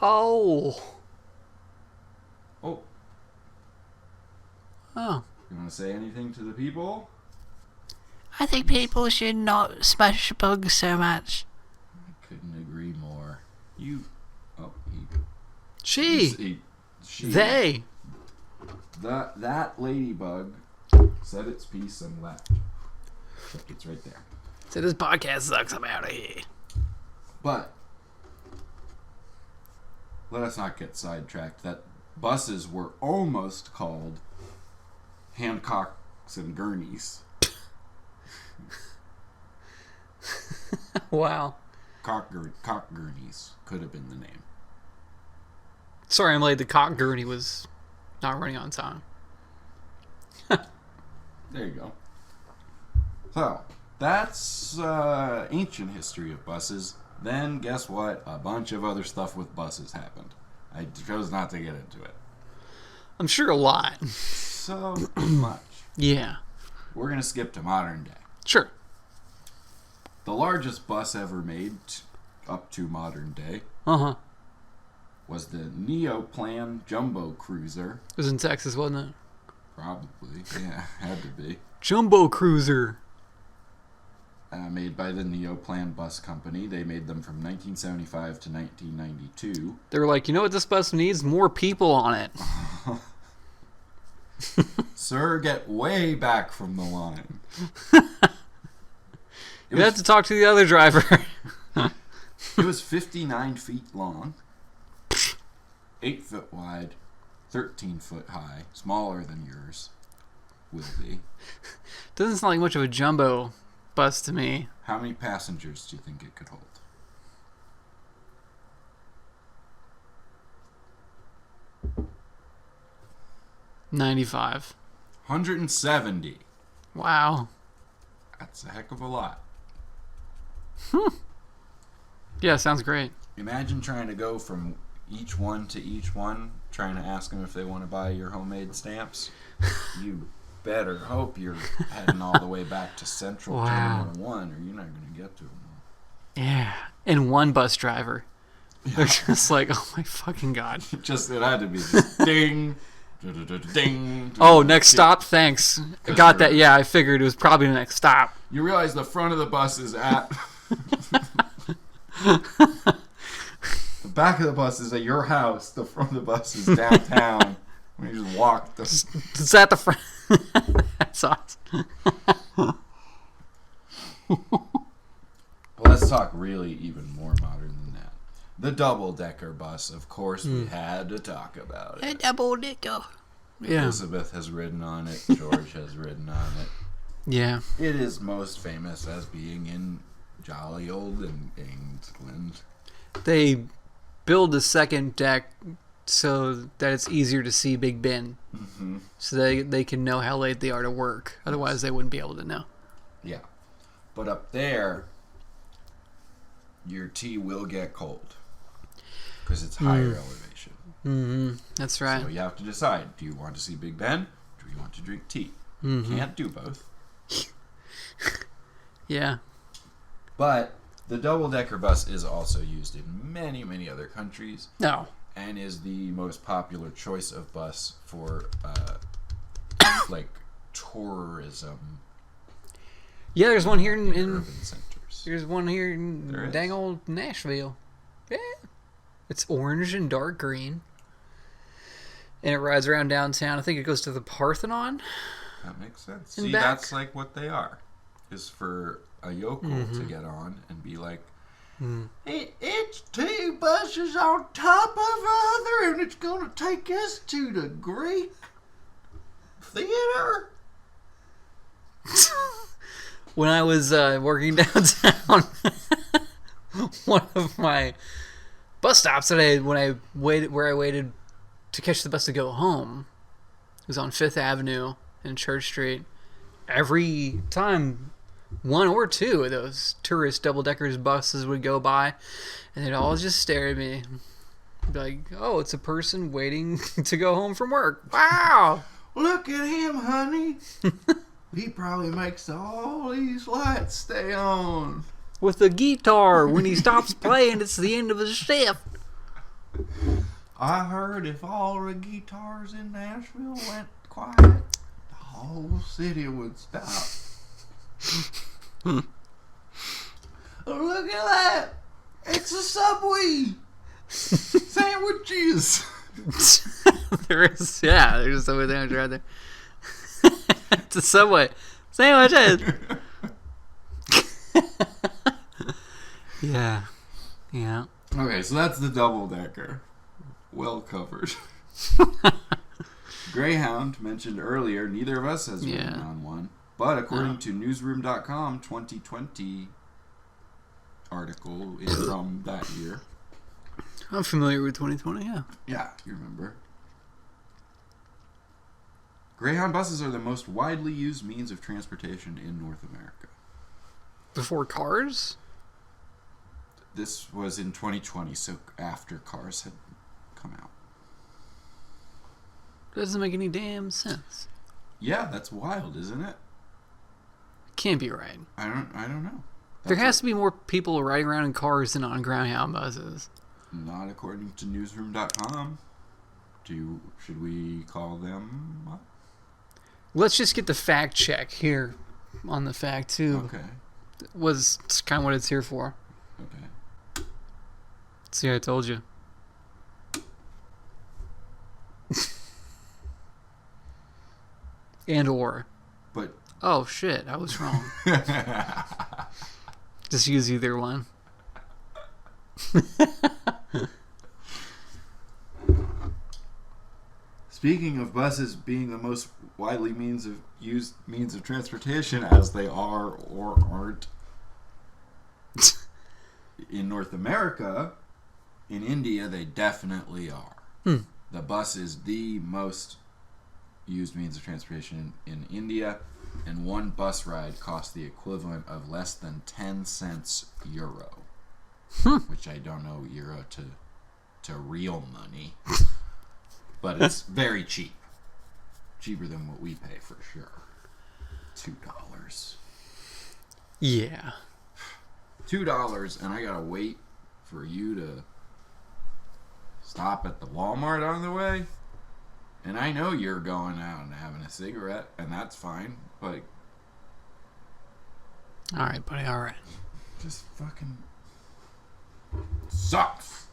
Oh. Oh, Oh. you want to say anything to the people? I think people should not smash bugs so much. I couldn't agree more. He They. That ladybug said its piece and left. It's right there. So this podcast sucks. I'm out of here. But let us not get sidetracked. That buses were almost called Hancocks and Gurneys. Wow. Cock Gurneys could have been the name. Sorry, I'm late. The cock gurney was not running on time. There you go. So, that's ancient history of buses. Then, guess what? A bunch of other stuff with buses happened. I chose not to get into it. I'm sure a lot. So much. Yeah. We're going to skip to modern day. Sure. The largest bus ever made up to modern day Uh-huh. was the Neoplan Jumbo Cruiser. It was in Texas, wasn't it? Probably. Yeah, had to be. Jumbo Cruiser. Made by the Neoplan Bus Company. They made them from 1975 to 1992. They were like, you know what this bus needs? More people on it. Sir, get way back from the line. You have to talk to the other driver. It was 59 feet long, 8 foot wide, 13 foot high, smaller than yours will be. Doesn't sound like much of a jumbo bus to me. How many passengers do you think it could hold? $95. 170. Wow. That's a heck of a lot. Yeah, sounds great. Imagine trying to go from each one to each one, trying to ask them if they want to buy your homemade stamps. You better hope you're heading all the way back to Central Wow. Terminal 1, or you're not going to get to them all. Yeah. And one bus driver. They're just like, oh my fucking God. It had to be just ding, ding. Oh, next stop? Thanks. I got that. Yeah, I figured it was probably the next stop. You realize the front of the bus is at... The back of the bus is at your house. The front of the bus is downtown. We just walk. It's at the front. That's awesome. Let's talk really even more modern than that. The double-decker bus, of course, we had to talk about A it. double decker. Yeah. Elizabeth has ridden on it. George has ridden on it. Yeah. It is most famous as being in jolly old England. They build a second deck so that it's easier to see Big Ben. Mm-hmm. So they can know how late they are to work. Otherwise, they wouldn't be able to know. Yeah. But up there, your tea will get cold because it's higher elevation. Mm-hmm. That's right. So you have to decide, do you want to see Big Ben or do you want to drink tea? You can't do both. Yeah. But the double-decker bus is also used in many, many other countries No. and is the most popular choice of bus for, like, tourism. Yeah, there's one here in urban centers. there's one here There in is. dang old Nashville. Yeah. It's orange and dark green. And it rides around downtown. I think it goes to the Parthenon. That makes sense. In See, back. that's like what they are. Is for a yokel to get on and be like, it's two buses on top of other, and it's going to take us to the Greek theater. When I was working downtown, one of my bus stops that when I waited to catch the bus to go home was on 5th Avenue and Church Street. Every time one or two of those tourist double-deckers buses would go by, and they'd all just stare at me. Be like, oh, it's a person waiting to go home from work. Wow! Look at him, honey. He probably makes all these lights stay on. With a guitar, when he stops playing, it's the end of his shift. I heard if all the guitars in Nashville went quiet, the whole city would stop. Look at that! It's a Subway! Sandwiches! There is, yeah, there's a subway sandwich right there. It's a Subway sandwiches. Yeah. Okay, so that's the double-decker. Well covered. Greyhound, mentioned earlier, neither of us has ridden on one. But according to newsroom.com, 2020 article is from that year. I'm familiar with 2020, yeah. Yeah, you remember. Greyhound buses are the most widely used means of transportation in North America. Before cars? This was in 2020, so after cars had come out. Doesn't make any damn sense. Yeah, that's wild, isn't it? Can't be right. I don't know. There has to be more people riding around in cars than on Greyhound buses. Not according to newsroom.com. Should we call them up? Let's just get the fact check here on the fact, too. Okay. Was kind of what it's here for. Okay. See, I told you. And or. But Oh, shit, I was wrong. Just use either one. speaking of buses being the most widely used means of transportation, as they are or aren't in North America, in India they definitely are. The bus is the most used means of transportation in India, and one bus ride costs the equivalent of less than 10 cents euro, which I don't know euro to real money, but it's very cheap, cheaper than what we pay for sure. $2. Yeah. $2, and I gotta wait for you to stop at the Walmart on the way. And I know you're going out and having a cigarette, and that's fine, but All right, buddy, all right. just fucking sucks.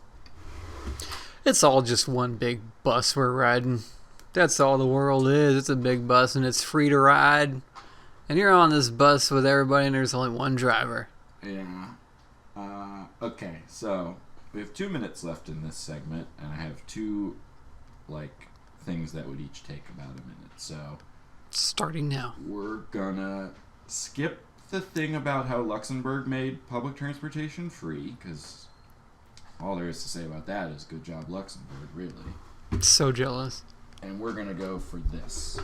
It's all just one big bus we're riding. That's all the world is. It's a big bus, and it's free to ride. And you're on this bus with everybody, and there's only one driver. Yeah. Okay, so we have 2 minutes left in this segment, and I have two, things that would each take about a minute. So Starting now. we're gonna skip the thing about how Luxembourg made public transportation free, because all there is to say about that is good job, Luxembourg, really. So jealous. And we're gonna go for this.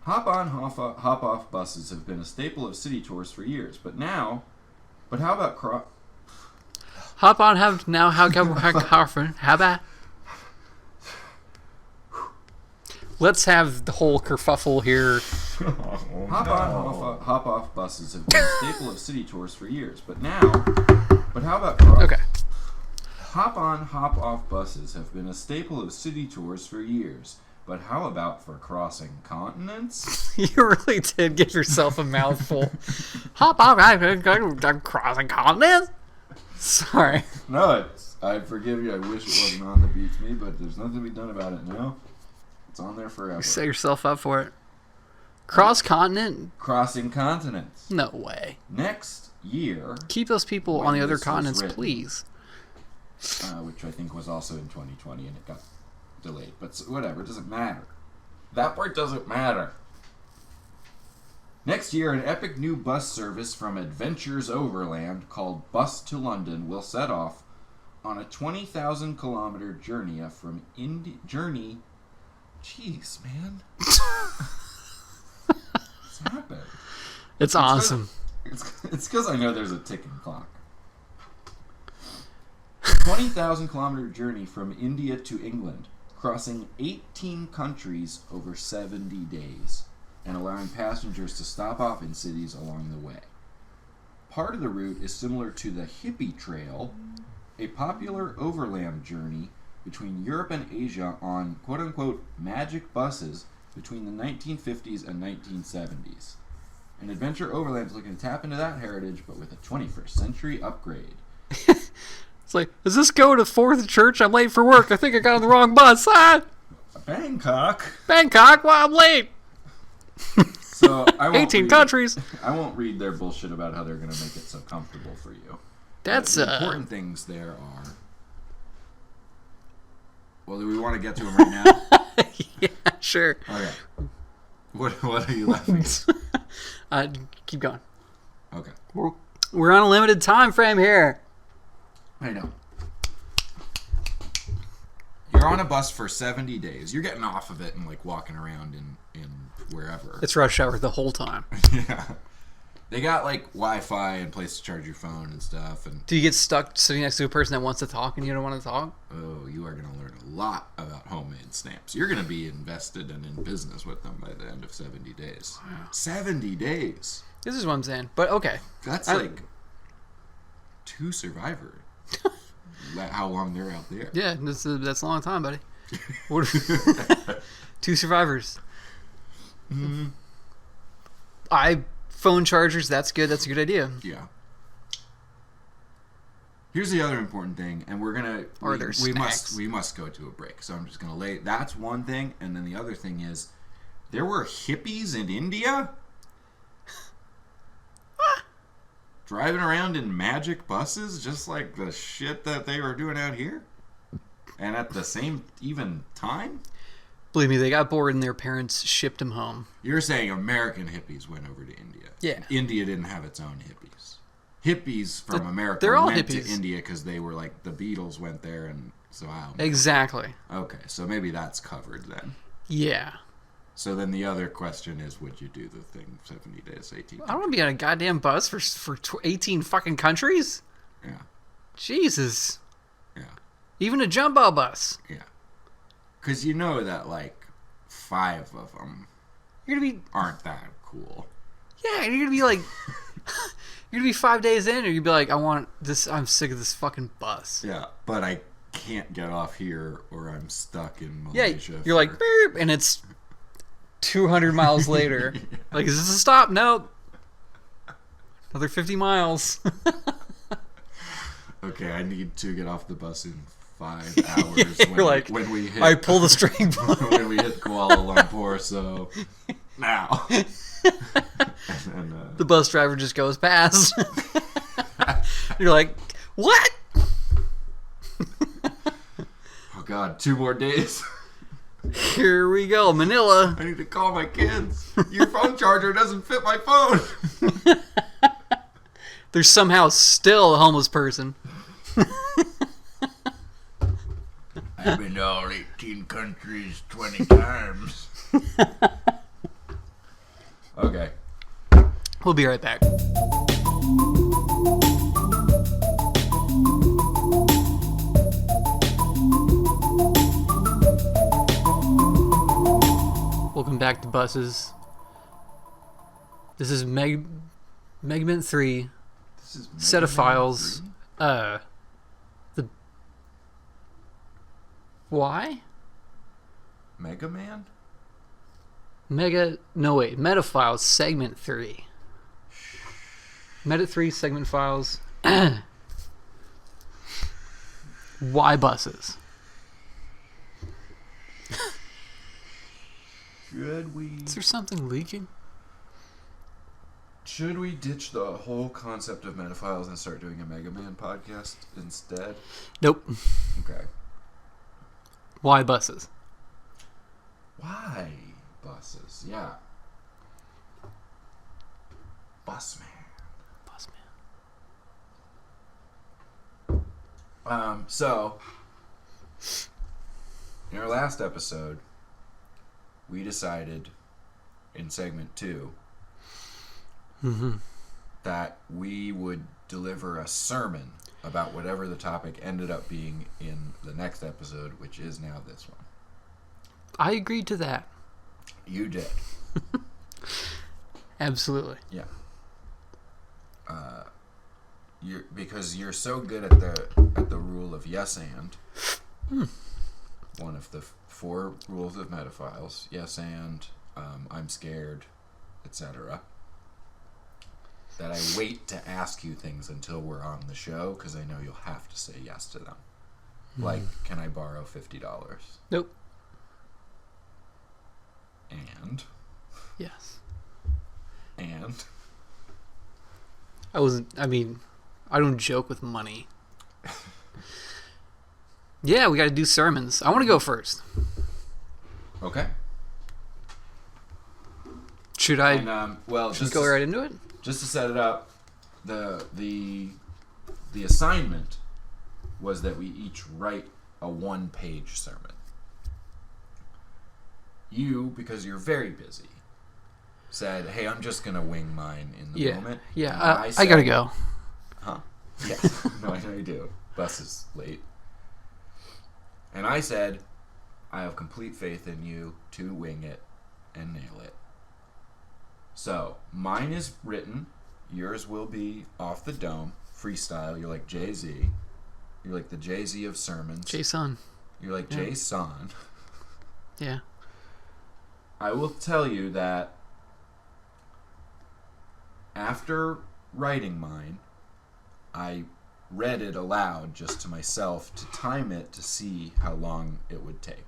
Hop-on, hop-off buses have been a staple of city tours for years, but how about Hop on, have now, how about? Let's have the whole kerfuffle here. Hop-on, hop-off buses have been a staple of city tours for years, but how about Okay. Hop-on, hop-off buses have been a staple of city tours for years, but how about for crossing continents? You really did give yourself a mouthful. Hop on, I'm crossing continents. Sorry. No, I forgive you. I wish it wasn't on the Beats Me, but there's nothing to be done about it now. It's on there forever. Set yourself up for it. Cross continent? Crossing continents. No way. Next year, Keep those people When on the other this was continents, written. please. which I think was also in 2020, and it got delayed. But whatever, it doesn't matter. That part doesn't matter. Next year, an epic new bus service from Adventures Overland called Bus to London will set off on a 20,000 kilometer journey from Jeez, man. What's happened? It's awesome. It's because I know there's a ticking clock. 20,000 kilometer journey from India to England, crossing 18 countries over 70 days, and allowing passengers to stop off in cities along the way. Part of the route is similar to the Hippie Trail, a popular overland journey between Europe and Asia on quote-unquote magic buses between the 1950s and 1970s. And Adventure Overland is looking to tap into that heritage, but with a 21st century upgrade. It's like, does this go to 4th Church? I'm late for work. I think I got on the wrong bus. Ah! Bangkok. Bangkok, wow, I'm late. So I won't 18 read- countries. I won't read their bullshit about how they're going to make it so comfortable for you. That's The important things there are. Well, do we want to get to them right now? yeah, sure. Okay. What are you laughing at? Keep going. Okay. We're on a limited time frame here. I know. You're on a bus for 70 days. You're getting off of it and like walking around in wherever. It's rush hour the whole time. Yeah. They got like Wi-Fi and place to charge your phone and stuff. And Do you get stuck sitting next to a person that wants to talk and you don't want to talk? oh, you are going to learn a lot about homemade stamps. You're going to be invested and in business with them by the end of 70 days. Wow. 70 days. This is what I'm saying. But okay. That's like 2 Survivor. How long they're out there. Yeah, that's a long time, buddy. 2 survivors. Mm-hmm. Phone chargers, that's good. That's a good idea. Yeah. Here's the other important thing, and we're gonna we must go to a break. So I'm just gonna lay. That's one thing, and then the other thing is, there were hippies in India driving around in magic buses, just like the shit that they were doing out here, and at the same even time. Believe me, they got bored and their parents shipped them home. You're saying American hippies went over to India. Yeah. India didn't have its own hippies. Hippies from America they're all went hippies. to India because they were like, the Beatles went there, and so I don't know. Exactly. Okay, so maybe that's covered then. Yeah. So then the other question is, would you do the thing 70 days, 18? I don't want to be on a goddamn bus for 18 fucking countries. Yeah. Jesus. Yeah. Even a jumbo bus. Yeah. Because you know that, like, 5 of them You're going to be... aren't that cool. Yeah, you're going to be like... you're going to be 5 days in, or you'd be like, I'm sick of this fucking bus. Yeah, but I can't get off here, or I'm stuck in Yeah, Malaysia. you're like, beep, and it's 200 miles later. Yeah. Like, is this a stop? Nope. Another 50 miles. Okay, I need to get off the bus in 5 hours. You're like, when we hit, I pull the string. when we hit Kuala Lumpur, so now. And, The bus driver just goes past. You're like, what? oh God, 2 more days. Here we go, Manila. I need to call my kids. Your phone charger doesn't fit my phone. There's somehow still a homeless person. I've been to all 18 countries 20 times. Okay. We'll be right back. Welcome back to Buses. This is Megament 3. This is Set of Mega Man files. 3? The why? Mega Man? Meta files segment 3. Meta 3 segment files. Why buses? Is there something leaking? Should we ditch the whole concept of metaphiles and start doing a Mega Man podcast instead? Nope. Okay. Why buses? Why buses? Yeah. Busman. So in our last episode, we decided in segment 2 that we would deliver a sermon about whatever the topic ended up being in the next episode, which is now this one. I agreed to that. You did. Absolutely. Yeah. Because you're so good at the rule of yes and. One of the 4 rules of metaphiles. Yes and, I'm scared, etc. that I wait to ask you things until we're on the show because I know you'll have to say yes to them. Like, can I borrow $50? Nope. And Yes. I don't joke with money. Yeah, we got to do sermons. I want to go first. Okay. Should I And just go right into it? Just to set it up, the assignment was that we each write a 1-page sermon. You, because you're very busy, said, "Hey, I'm just gonna wing mine in the moment." Yeah, And I gotta go. Huh? Yeah. No, I know you do. Bus is late. And I said, "I have complete faith in you to wing it and nail it." So, mine is written. Yours will be off the dome, freestyle. You're like Jay-Z. You're like the Jay-Z of sermons. Jason. You're like Yeah. Jason. Yeah. I will tell you that after writing mine, I read it aloud just to myself to time it to see how long it would take.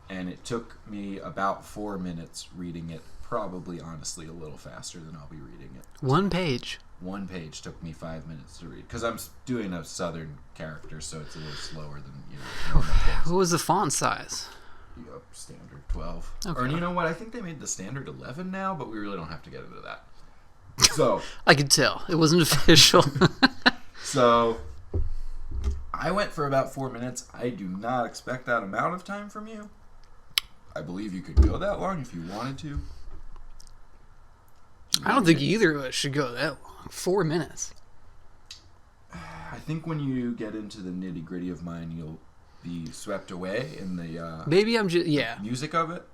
And it took me about 4 minutes reading it, probably honestly a little faster than I'll be reading it. 1 page. 1 page took me 5 minutes to read because I'm doing a southern character, so it's a little slower than normal things. What was the font size? Yep, standard 12. Okay. Or you know what? I think they made the standard 11 now, but we really don't have to get into that. So, I could tell. It wasn't official. so I went for about 4 minutes. I do not expect that amount of time from you. I believe you could go that long if you wanted to. I don't think either of us should go that long. 4 minutes. I think when you get into the nitty gritty of mine, you'll be swept away in the Maybe I'm just... Yeah. music of it.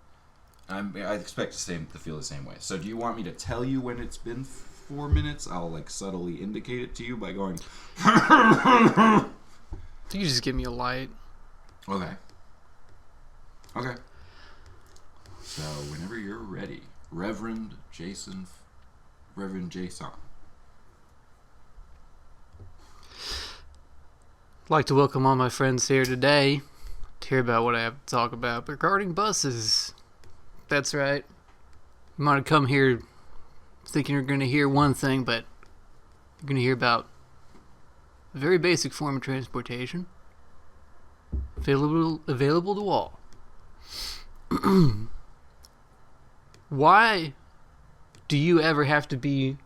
I expect to feel the same way. So do you want me to tell you when it's been 4 minutes? I'll like subtly indicate it to you by going... You just give me a light. Okay. So whenever you're ready, Reverend Jason. I'd like to welcome all my friends here today to hear about what I have to talk about regarding buses. That's right. You might have come here thinking you're going to hear one thing, but you're going to hear about a very basic form of transportation. Available to all. Why do you ever have to be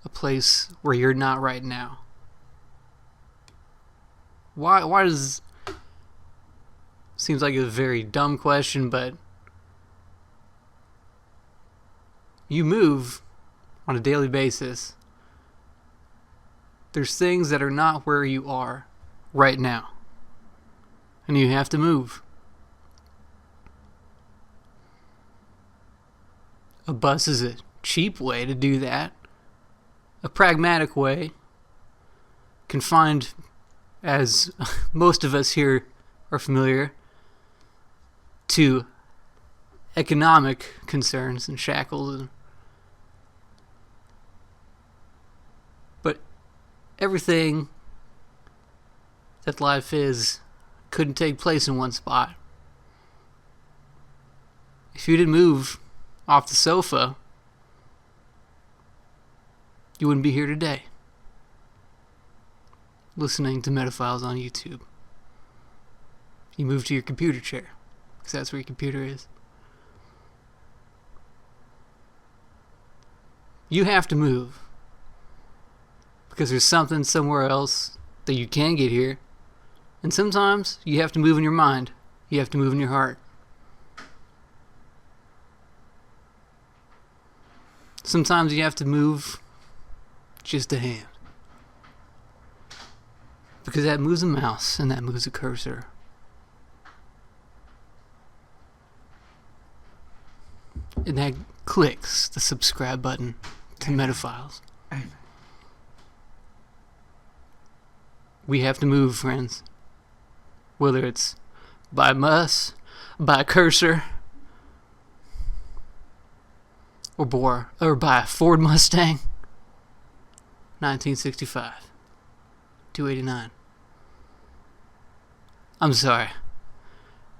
a place where you're not right now? Why does... Seems like a very dumb question, but you move on a daily basis. There's things that are not where you are right now, and you have to move. A bus is a cheap way to do that, a pragmatic way, confined, as most of us here are familiar, to economic concerns and shackles. But everything that life is couldn't take place in one spot. If you didn't move off the sofa, you wouldn't be here today, listening to Metaphiles on YouTube. You move to your computer chair, because that's where your computer is. You have to move, because there's something somewhere else that you can get here. And sometimes you have to move in your mind. You have to move in your heart. Sometimes you have to move just a hand. Because that moves a mouse and that moves a cursor. And that clicks the subscribe button to Metaphiles. Amen. We have to move, friends. Whether it's by mouse, by cursor, or buy a Ford Mustang. 1965. $289. I'm sorry.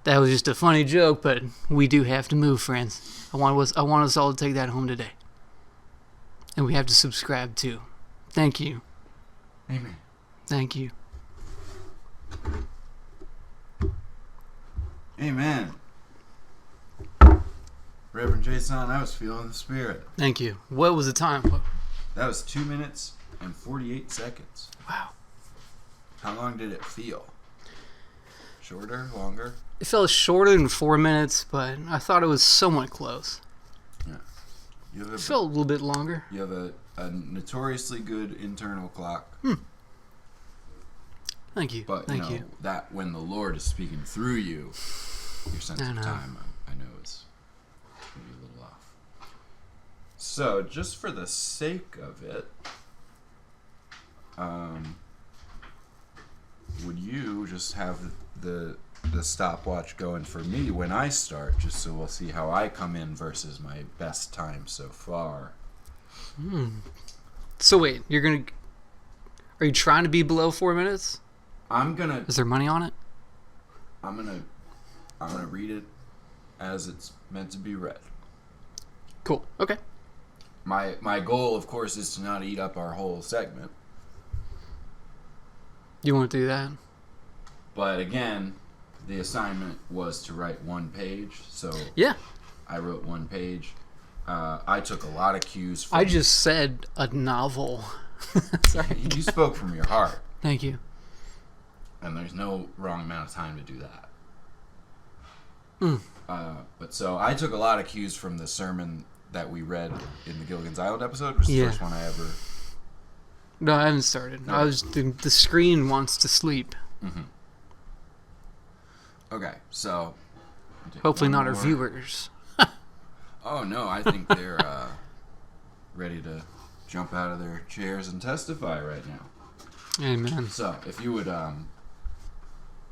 That was just a funny joke, but we do have to move, friends. I want us all to take that home today. And we have to subscribe too. Thank you. Amen. Thank you. Amen. Reverend Jason, I was feeling the spirit. Thank you. What was the time? That was 2 minutes and 48 seconds. Wow. How long did it feel? Shorter? Longer? It felt shorter than 4 minutes, but I thought it was somewhat close. Yeah. It felt a little bit longer. You have a notoriously good internal clock. Thank you. But Thank you. that when the Lord is speaking through you, your sense I of know. time, I know is maybe a little off. So, just for the sake of it, would you just have the stopwatch going for me when I start, just so we'll see how I come in versus my best time so far? So wait, are you trying to be below 4 minutes? Is there money on it? I'm gonna read it as it's meant to be read. Cool. Okay. My goal, of course, is to not eat up our whole segment. You want to do that? But again, the assignment was to write one page, so Yeah. I wrote one page. I took a lot of cues from... I just said a novel. Sorry. You spoke from your heart, Thank you. and there's no wrong amount of time to do that. Mm. But so I took a lot of cues from the sermon that we read in the Gilligan's Island episode, which is the first one I ever... No, I haven't started. No. The screen wants to sleep. Mm-hmm. Okay, so... Hopefully not our more. viewers. Oh, no, I think they're ready to jump out of their chairs and testify right now. Amen. So, if you would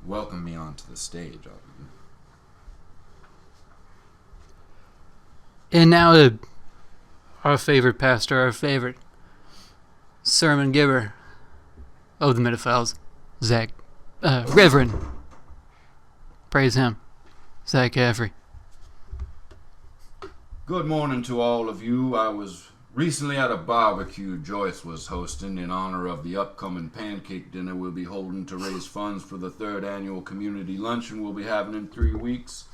welcome me onto the stage, And now our favorite pastor, our favorite sermon giver of the Metaphiles, Zach, Reverend, praise him, Zach Caffrey. Good morning to all of you. I was recently at a barbecue Joyce was hosting in honor of the upcoming pancake dinner we'll be holding to raise funds for the 3rd annual community luncheon we'll be having in 3 weeks.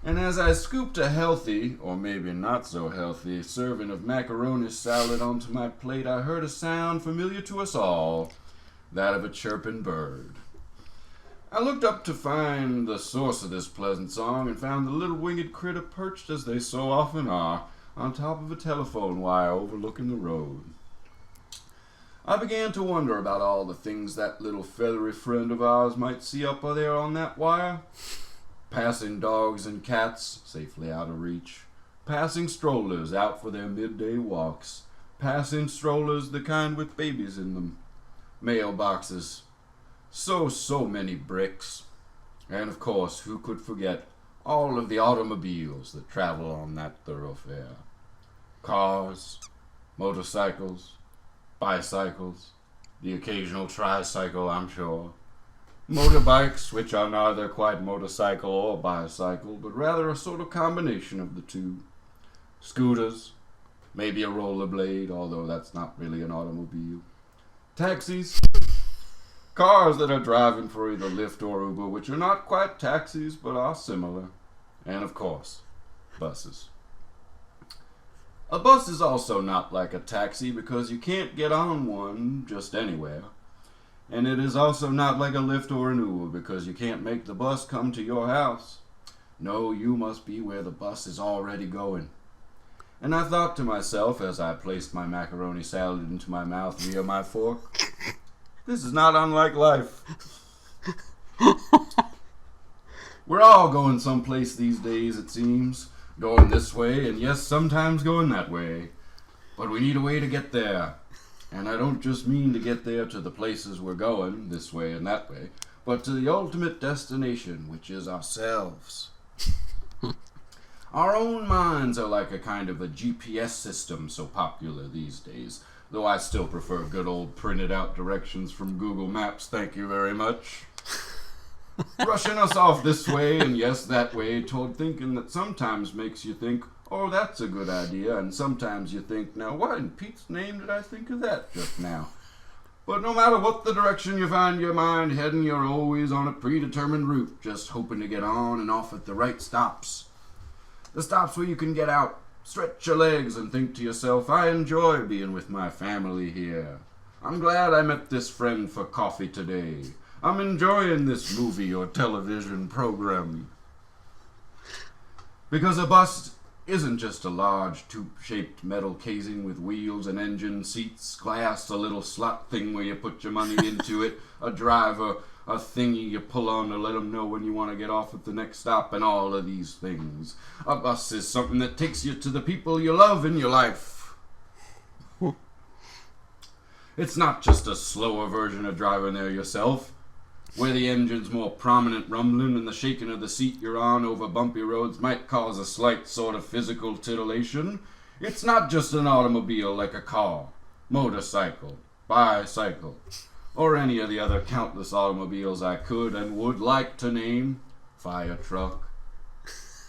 And as I scooped a healthy, or maybe not so healthy, serving of macaroni salad onto my plate, I heard a sound familiar to us all, that of a chirping bird. I looked up to find the source of this pleasant song and found the little winged critter perched, as they so often are, on top of a telephone wire overlooking the road. I began to wonder about all the things that little feathery friend of ours might see up there on that wire. Passing dogs and cats, safely out of reach. Passing strollers out for their midday walks. Passing strollers, the kind with babies in them. Mailboxes. So many bricks. And of course, who could forget all of the automobiles that travel on that thoroughfare? Cars, motorcycles, bicycles, the occasional tricycle, I'm sure. Motorbikes, which are neither quite motorcycle or bicycle, but rather a sort of combination of the two. Scooters, maybe a rollerblade, although that's not really an automobile. Taxis, cars that are driving for either Lyft or Uber, which are not quite taxis, but are similar. And of course, buses. A bus is also not like a taxi because you can't get on one just anywhere. And it is also not like a Lyft or an Uber because you can't make the bus come to your house. No, you must be where the bus is already going. And I thought to myself as I placed my macaroni salad into my mouth via my fork, this is not unlike life. We're all going someplace these days, it seems. Going this way, and yes, sometimes going that way. But we need a way to get there. And I don't just mean to get there to the places we're going, this way and that way, but to the ultimate destination, which is ourselves. Our own minds are like a kind of a GPS system so popular these days, though I still prefer good old printed out directions from Google Maps, thank you very much. Rushing us off this way and yes that way toward thinking that sometimes makes you think, oh, that's a good idea, and sometimes you think, now what in Pete's name did I think of that just now? But no matter what the direction you find your mind heading, you're always on a predetermined route, just hoping to get on and off at the right stops. The stops where you can get out, stretch your legs, and think to yourself, I enjoy being with my family here. I'm glad I met this friend for coffee today. I'm enjoying this movie or television program. Because a bus isn't just a large tube-shaped metal casing with wheels and engine, seats, glass, a little slot thing where you put your money into it, a driver, a thingy you pull on to let them know when you want to get off at the next stop, and all of these things. A bus is something that takes you to the people you love in your life. It's not just a slower version of driving there yourself, where the engine's more prominent rumbling and the shaking of the seat you're on over bumpy roads might cause a slight sort of physical titillation. It's not just an automobile like a car, motorcycle, bicycle, or any of the other countless automobiles I could and would like to name. Fire truck.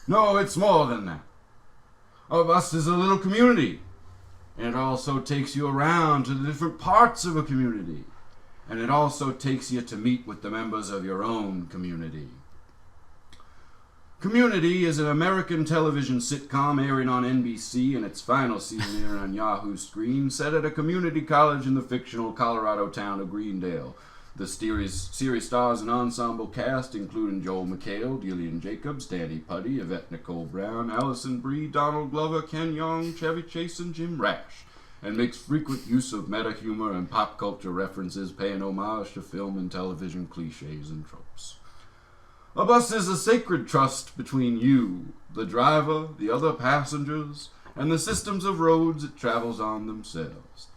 No, it's more than that. A bus is a little community, and it also takes you around to the different parts of a community. And it also takes you to meet with the members of your own community. Community is an American television sitcom airing on NBC in its final season airing on Yahoo Screen, set at a community college in the fictional Colorado town of Greendale. The series stars an ensemble cast including Joel McHale, Gillian Jacobs, Danny Puddy, Yvette Nicole Brown, Allison Brie, Donald Glover, Ken Young, Chevy Chase, and Jim Rash, and makes frequent use of meta-humor and pop culture references, paying homage to film and television cliches and tropes. A bus is a sacred trust between you, the driver, the other passengers, and the systems of roads it travels on themselves.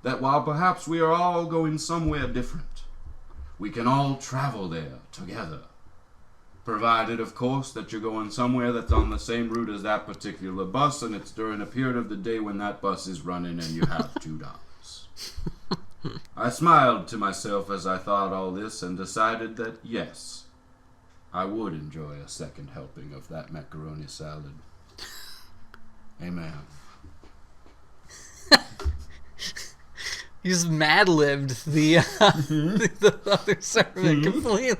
That while perhaps we are all going somewhere different, we can all travel there together. Provided, of course, that you're going somewhere that's on the same route as that particular bus, and it's during a period of the day when that bus is running and you have $2. I smiled to myself as I thought all this and decided that, yes, I would enjoy a second helping of that macaroni salad. Amen. You just mad-libbed the other sermon completely.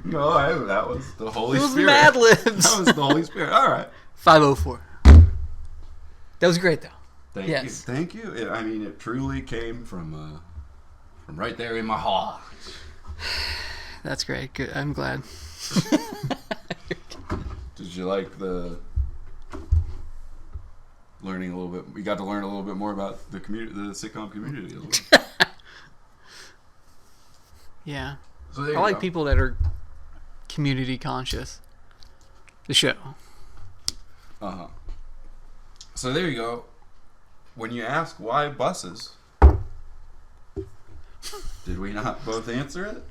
No, that was the Holy Spirit. It was Mad Libs. That was the Holy Spirit. All right. 504. That was great, though. Thank you. Thank you. I mean, it truly came from right there in my heart. That's great. Good. I'm glad. Did you like the learning a little bit? We got to learn a little bit more about the community, the sitcom community. A little bit. Yeah. So I like people that are community conscious. The show. Uh-huh. So there you go. When you ask why buses, did we not both answer it?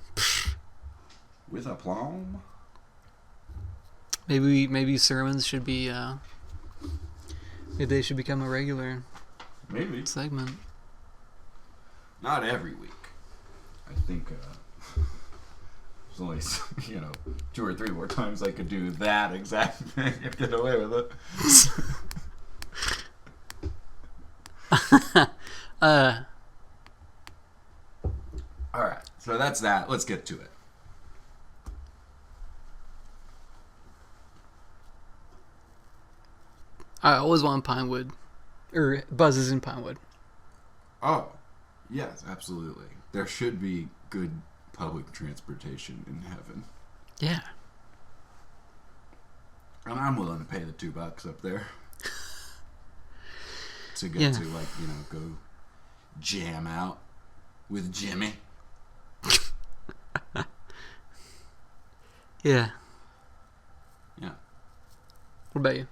With aplomb? Maybe sermons should be maybe they should become a regular Maybe. segment. Not every week. I think there's only 2 or 3 more times I could do that exact thing and get away with it. Alright, so that's that. Let's get to it. I always want Pinewood. Or buzzes in Pinewood. Oh, yes, absolutely. There should be good public transportation in heaven. Yeah. And I'm willing to pay the $2 up there. To get to, go jam out with Jimmy. Yeah. Yeah. What about you?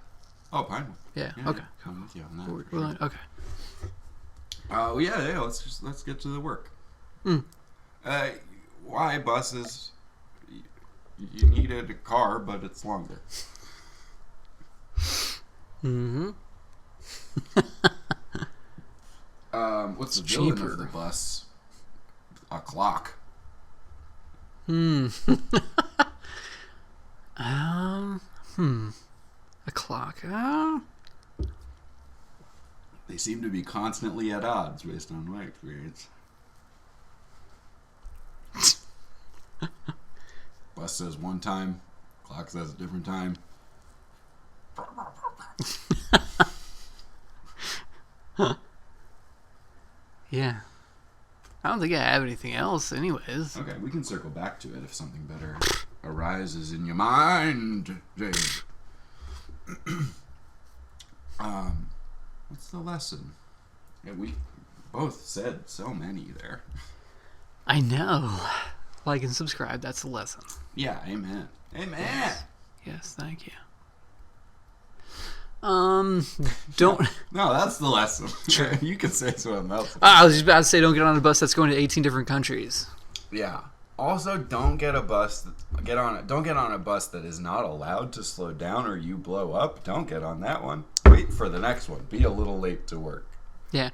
Oh, Pinewood. Yeah. Yeah, Okay. yeah. Come with you on that. Okay. Yeah. Let's get to the work. Why buses? You needed a car, but it's longer. Mm-hmm. What's the It's villain cheaper. of the bus? A clock. A clock. They seem to be constantly at odds based on my experience. Bus says one time, clock says a different time. Yeah. I don't think I have anything else, anyways. Okay, we can circle back to it if something better arises in your mind, James. What's the lesson? Yeah, we both said so many there. I know. Like and subscribe. That's the lesson. Yeah, amen. Amen. Yes, thank you. Don't. No, that's the lesson. Sure. You can say something else. I was just about to say, don't get on a bus that's going to 18 different countries. Yeah. Also, don't get on a bus that is not allowed to slow down or you blow up. Don't get on that one. Wait for the next one. Be a little late to work. Yeah.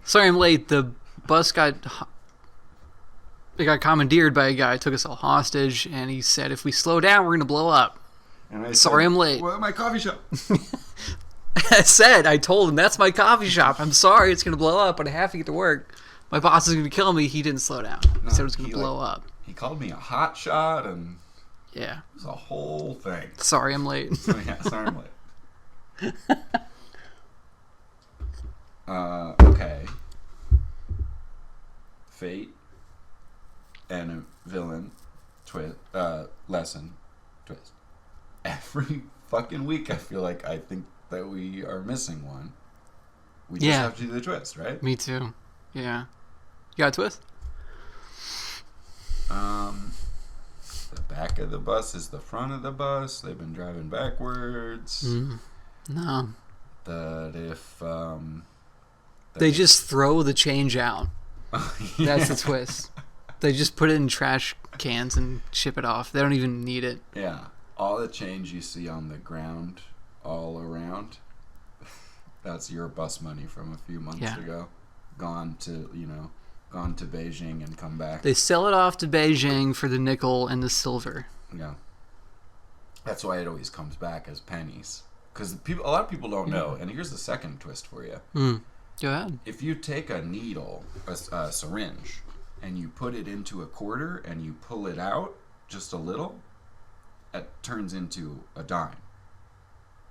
Sorry I'm late. The bus got commandeered by a guy, took us all hostage, and he said if we slow down, we're going to blow up. And I Sorry said, I'm late. Well, my coffee shop. I told him, that's my coffee shop. I'm sorry, it's going to blow up, but I have to get to work. My boss is going to kill me. He didn't slow down. He said it was going to blow up. He called me a hot shot, and Yeah. it was a whole thing. Sorry I'm late. Yeah, sorry I'm late. Okay. Fate and a villain lesson twist. Every fucking week I feel like I think that we are missing one. We just Yeah. have to do the twist, right? Me too. Yeah. You got a twist? The back of the bus is the front of the bus. They've been driving backwards. No. That if They just throw the change out. That's the twist. They just put it in trash cans and ship it off. They don't even need it. Yeah. All the change you see on the ground all around, that's your bus money from a few months Yeah. ago. Gone to Beijing and come back. They sell it off to Beijing for the nickel and the silver. Yeah. That's why it always comes back as pennies. Because a lot of people don't know. And here's the second twist for you. Go ahead. If you take a needle, a syringe, and you put it into a quarter and you pull it out just a little, it turns into a dime.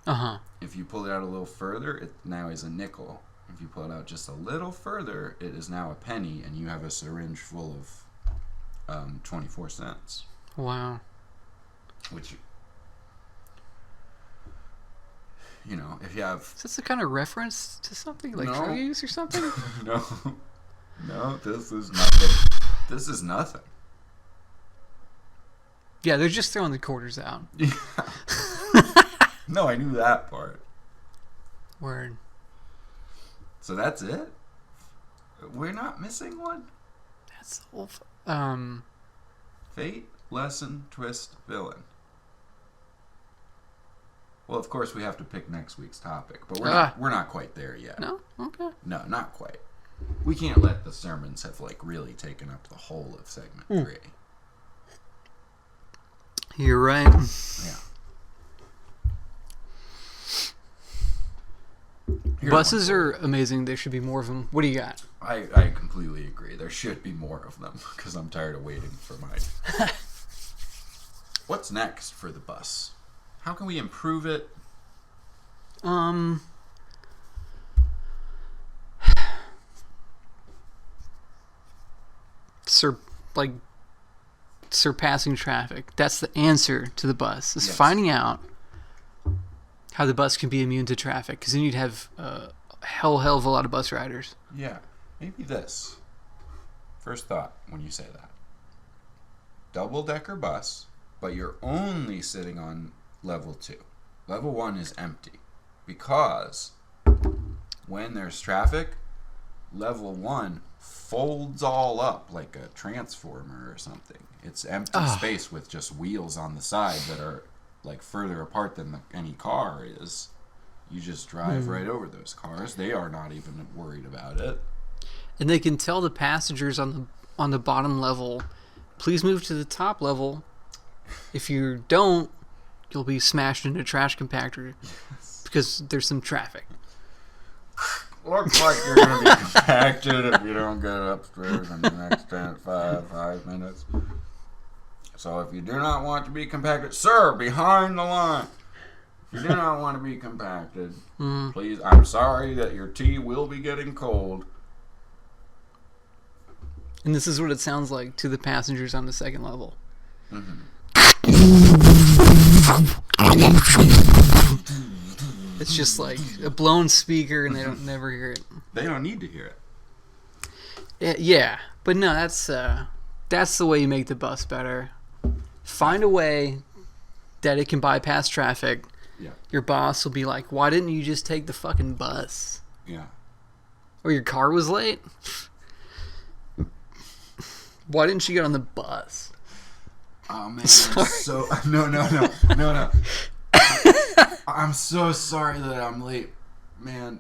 Uh-huh. If you pull it out a little further, it now is a nickel. If you pull it out just a little further, it is now a penny, and you have a syringe full of 24 cents. Wow. Which, if you have... Is this a kind of reference to something? Like No. drug use or something? No, this is nothing. This is nothing. Yeah, they're just throwing the quarters out. Yeah. No, I knew that part. Word. So that's it? We're not missing one? That's awful. Fate, lesson, twist, villain. Well, of course we have to pick next week's topic, but we're not quite there yet. No? Okay. No, not quite. We can't let the sermons have really taken up the whole of segment 3. You're right. Yeah. Buses are amazing. There should be more of them. What do you got? I completely agree. There should be more of them because I'm tired of waiting for mine. What's next for the bus? How can we improve it? Surpassing traffic. That's the answer to the bus. Is Yes. finding out how the bus can be immune to traffic, because then you'd have a hell of a lot of bus riders. Yeah, maybe this. First thought when you say that. Double-decker bus, but you're only sitting on level 2. Level 1 is empty because when there's traffic, level 1 folds all up like a transformer or something. It's empty space with just wheels on the side that are like further apart than any car is. You just drive right over those cars. They are not even worried about it. And they can tell the passengers on the bottom level, please move to the top level. If you don't, you'll be smashed into a trash compactor because there's some traffic. Looks like you're going to be compacted if you don't get upstairs in the next 5 minutes. So if you do not want to be compacted, sir, behind the line. If you do not want to be compacted, please, I'm sorry that your tea will be getting cold. And this is what it sounds like to the passengers on the second level. It's just like a blown speaker, and they don't never hear it. They don't need to hear it. Yeah, but no, that's the way you make the bus better. Find a way that it can bypass traffic. Yeah. Your boss will be like, "Why didn't you just take the fucking bus?" Yeah. Or your car was late. Why didn't you get on the bus? Oh man, no. I'm so sorry that I'm late, man.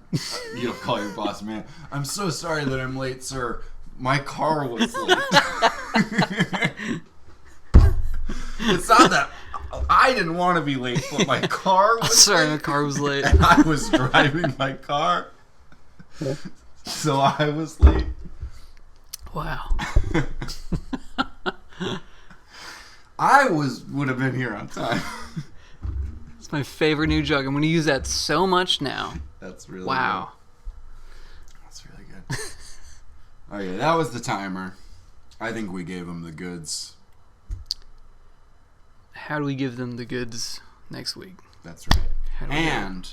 You don't call your boss, man. I'm so sorry that I'm late, sir. My car was late. It's not that I didn't want to be late, but my car was Sorry, late. my car was late. And I was driving my car, so I was late. Wow. I would have been here on time. It's my favorite new joke. I'm going to use that so much now. That's really wow. Good. That's really good. Okay, that was the timer. I think we gave them the goods. How do we give them the goods next week? That's right. How do we And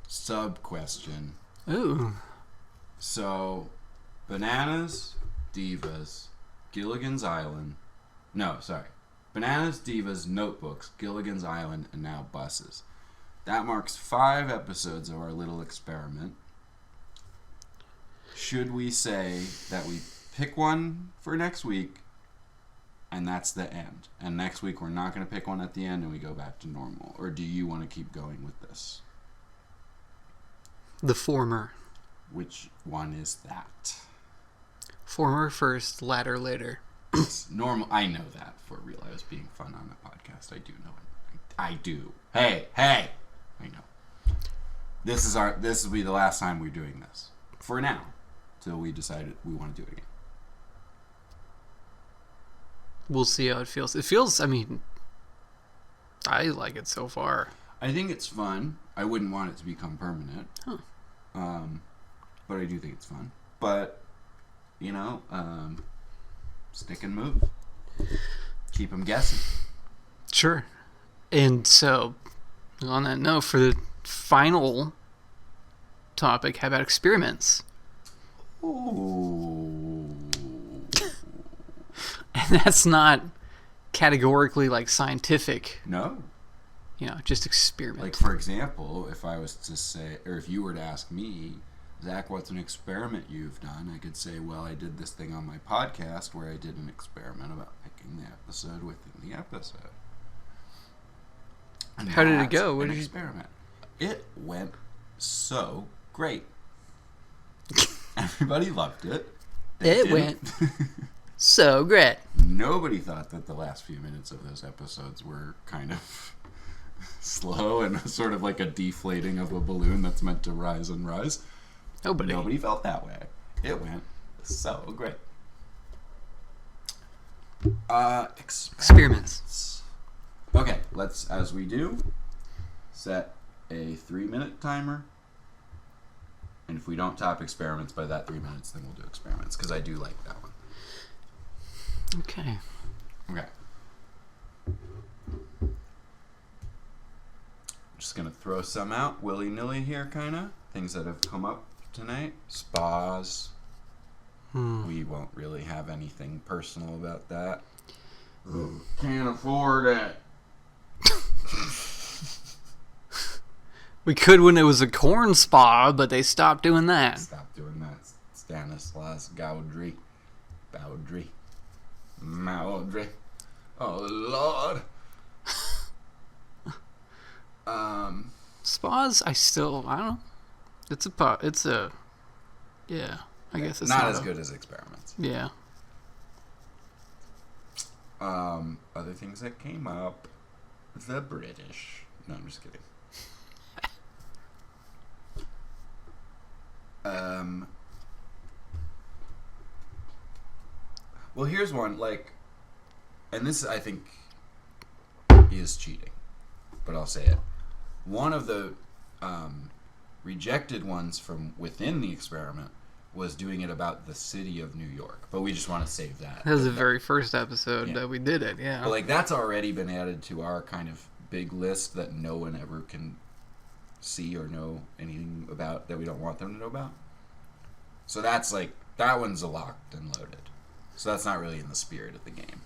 sub question. Ooh. So, Bananas, Divas, Gilligan's Island. No, sorry. Bananas, Divas, Notebooks, Gilligan's Island, and now buses. That marks 5 episodes of our little experiment. Should we say that we pick one for next week, and that's the end? And next week we're not going to pick one at the end and we go back to normal? Or do you want to keep going with this? The former. Which one is that? Former first, latter later. Normal. I know that for real. I was being fun on the podcast. I do know it. I do. Hey. I know. This will be the last time we're doing this. For now. Till we decide we want to do it again. We'll see how it feels. It feels, I mean, I like it so far. I think it's fun. I wouldn't want it to become permanent. Huh. But I do think it's fun. But, stick and move. Keep them guessing. Sure. And so, on that note, for the final topic, how about experiments? Ooh. And that's not categorically like scientific. No. Just experiment. Like, for example, if I was to say, or if you were to ask me, Zach, what's an experiment you've done? I could say, well, I did this thing on my podcast where I did an experiment about picking the episode within the episode. And how did it that's go? What an did you... experiment. It went so great. Everybody loved it. It went so great. Nobody thought that the last few minutes of those episodes were kind of slow and sort of like a deflating of a balloon that's meant to rise and rise. Nobody felt that way. It went so great. Experiments. Okay, let's, as we do, set a 3-minute timer. And if we don't top experiments by that 3 minutes, then we'll do experiments, because I do like that one. Okay. Just going to throw some out willy-nilly here, kind of. Things that have come up tonight. Spas. We won't really have anything personal about that. Ooh, can't afford it. We could when it was a corn spa, but they stopped doing that. Stop doing that. Stanislas Gaudry. Maudry. Oh, Lord. Spas, I don't know. Yeah, I guess it's not as good as experiments. Yeah. Other things that came up. The British. No, I'm just kidding. Well, here's one, like, and this, I think, is cheating, but I'll say it. One of the rejected ones from within the experiment was doing it about the city of New York, but we just want to save that. That was the very first episode Yeah. that we did it, yeah. But, like, that's already been added to our kind of big list that no one ever can see or know anything about that we don't want them to know about. So that's, like, that one's locked and loaded. So that's not really in the spirit of the game.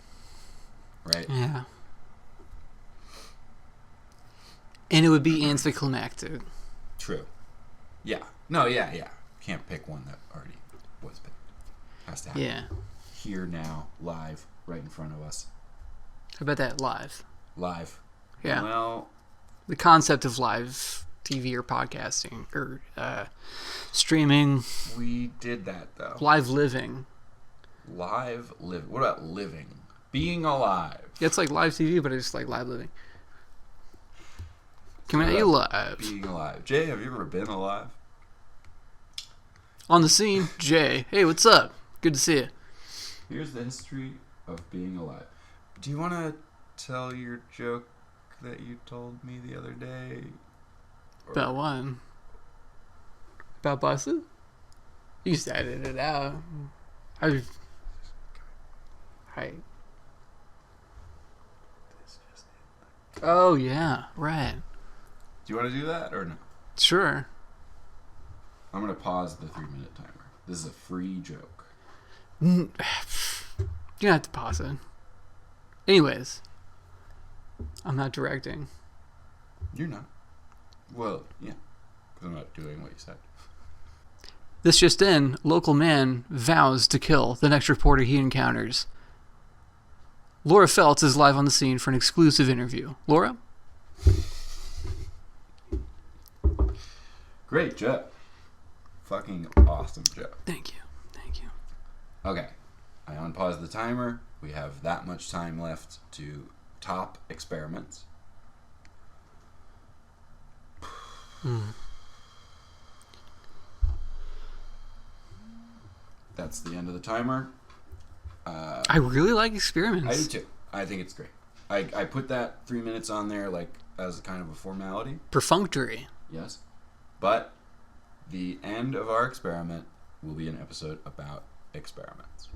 Right? Yeah. And it would be anticlimactic. True. Yeah. No, yeah. Can't pick one that already was picked. Has to happen. Yeah. Here, now, live, right in front of us. How about that live? Live. Yeah. Well, The concept of live TV or podcasting or streaming, we did that, though. live living. Live live. What about living? Being alive. Yeah, it's like live TV, but it's like live living. Coming at What you about live. Being alive. Jay, have you ever been alive? On the scene, Jay. Hey, what's up? Good to see you. Here's the history of being alive. Do you want to tell your joke that you told me the other day? About what? About buses? You just edited it out. Right. Oh, yeah. Right. Do you want to do that or no? Sure. I'm going to pause the 3-minute timer. This is a free joke. You don't have to pause it. Anyways. I'm not directing. You're not. Well, yeah. Because I'm not doing what you said. This just in, local man vows to kill the next reporter he encounters. Laura Feltz is live on the scene for an exclusive interview. Laura? Great joke. Fucking awesome joke. Thank you. Okay. I unpause the timer. We have that much time left to top experiments. That's the end of the timer. I really like experiments. I do too. I think it's great. I put that 3 minutes on there like as kind of a formality. Perfunctory. Yes. But the end of our experiment will be an episode about experiments.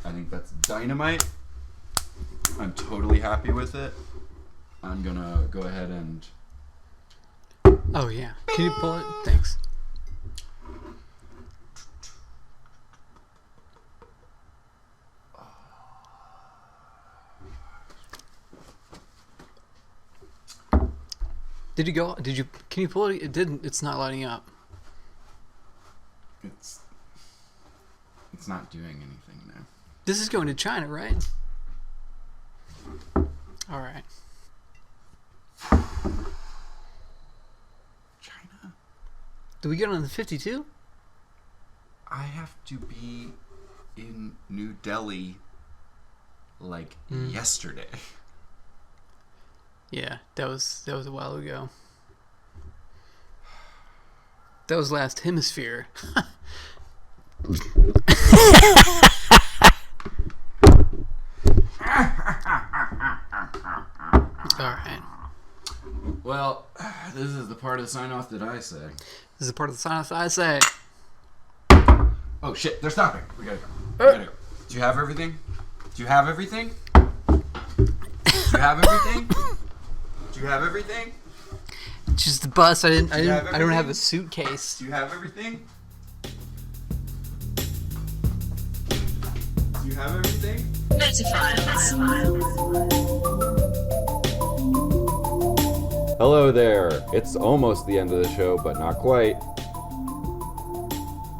I think that's dynamite. I'm totally happy with it. I'm going to go ahead and... Oh, yeah. Can you pull it? Thanks. Did you go? Did you? Can you pull it? It didn't. It's not lighting up. It's not doing anything now. This is going to China, right? All right. China? Did we get on the 52? I have to be in New Delhi like yesterday. Yeah, that was a while ago. That was last hemisphere. Alright. Well, this is the part of the sign-off that I say. This is part of the sign-off I say. Oh shit, they're stopping. We gotta go. We gotta go. Do you have everything? Do you have everything? Do you have everything? Do you have everything? Just the bus. I don't have have everything? a suitcase. Do you have everything? Do you have everything? Hello there. It's almost the end of the show, but not quite.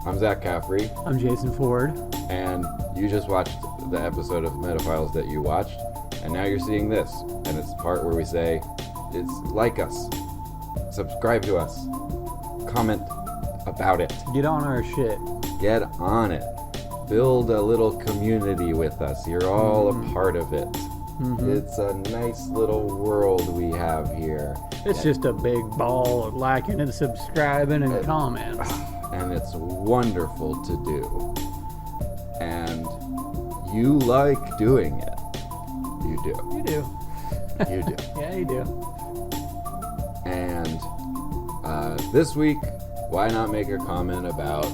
I'm Zach Caffrey, I'm Jason Ford. and you just watched the episode of Metaphiles that you watched, and now you're seeing this, and it's the part where we say, it's like us. subscribe to us, comment about it, Get on our shit. get on it, build a little community with us. You're all a part of it. It's a nice little world we have here. It's just a big ball of liking and subscribing and comments. And it's wonderful to do. And you like doing it. You do. You do. You do. Yeah, you do. And this week, why not make a comment about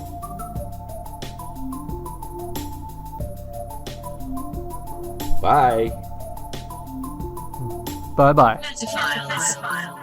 bye. Bye-bye. Files.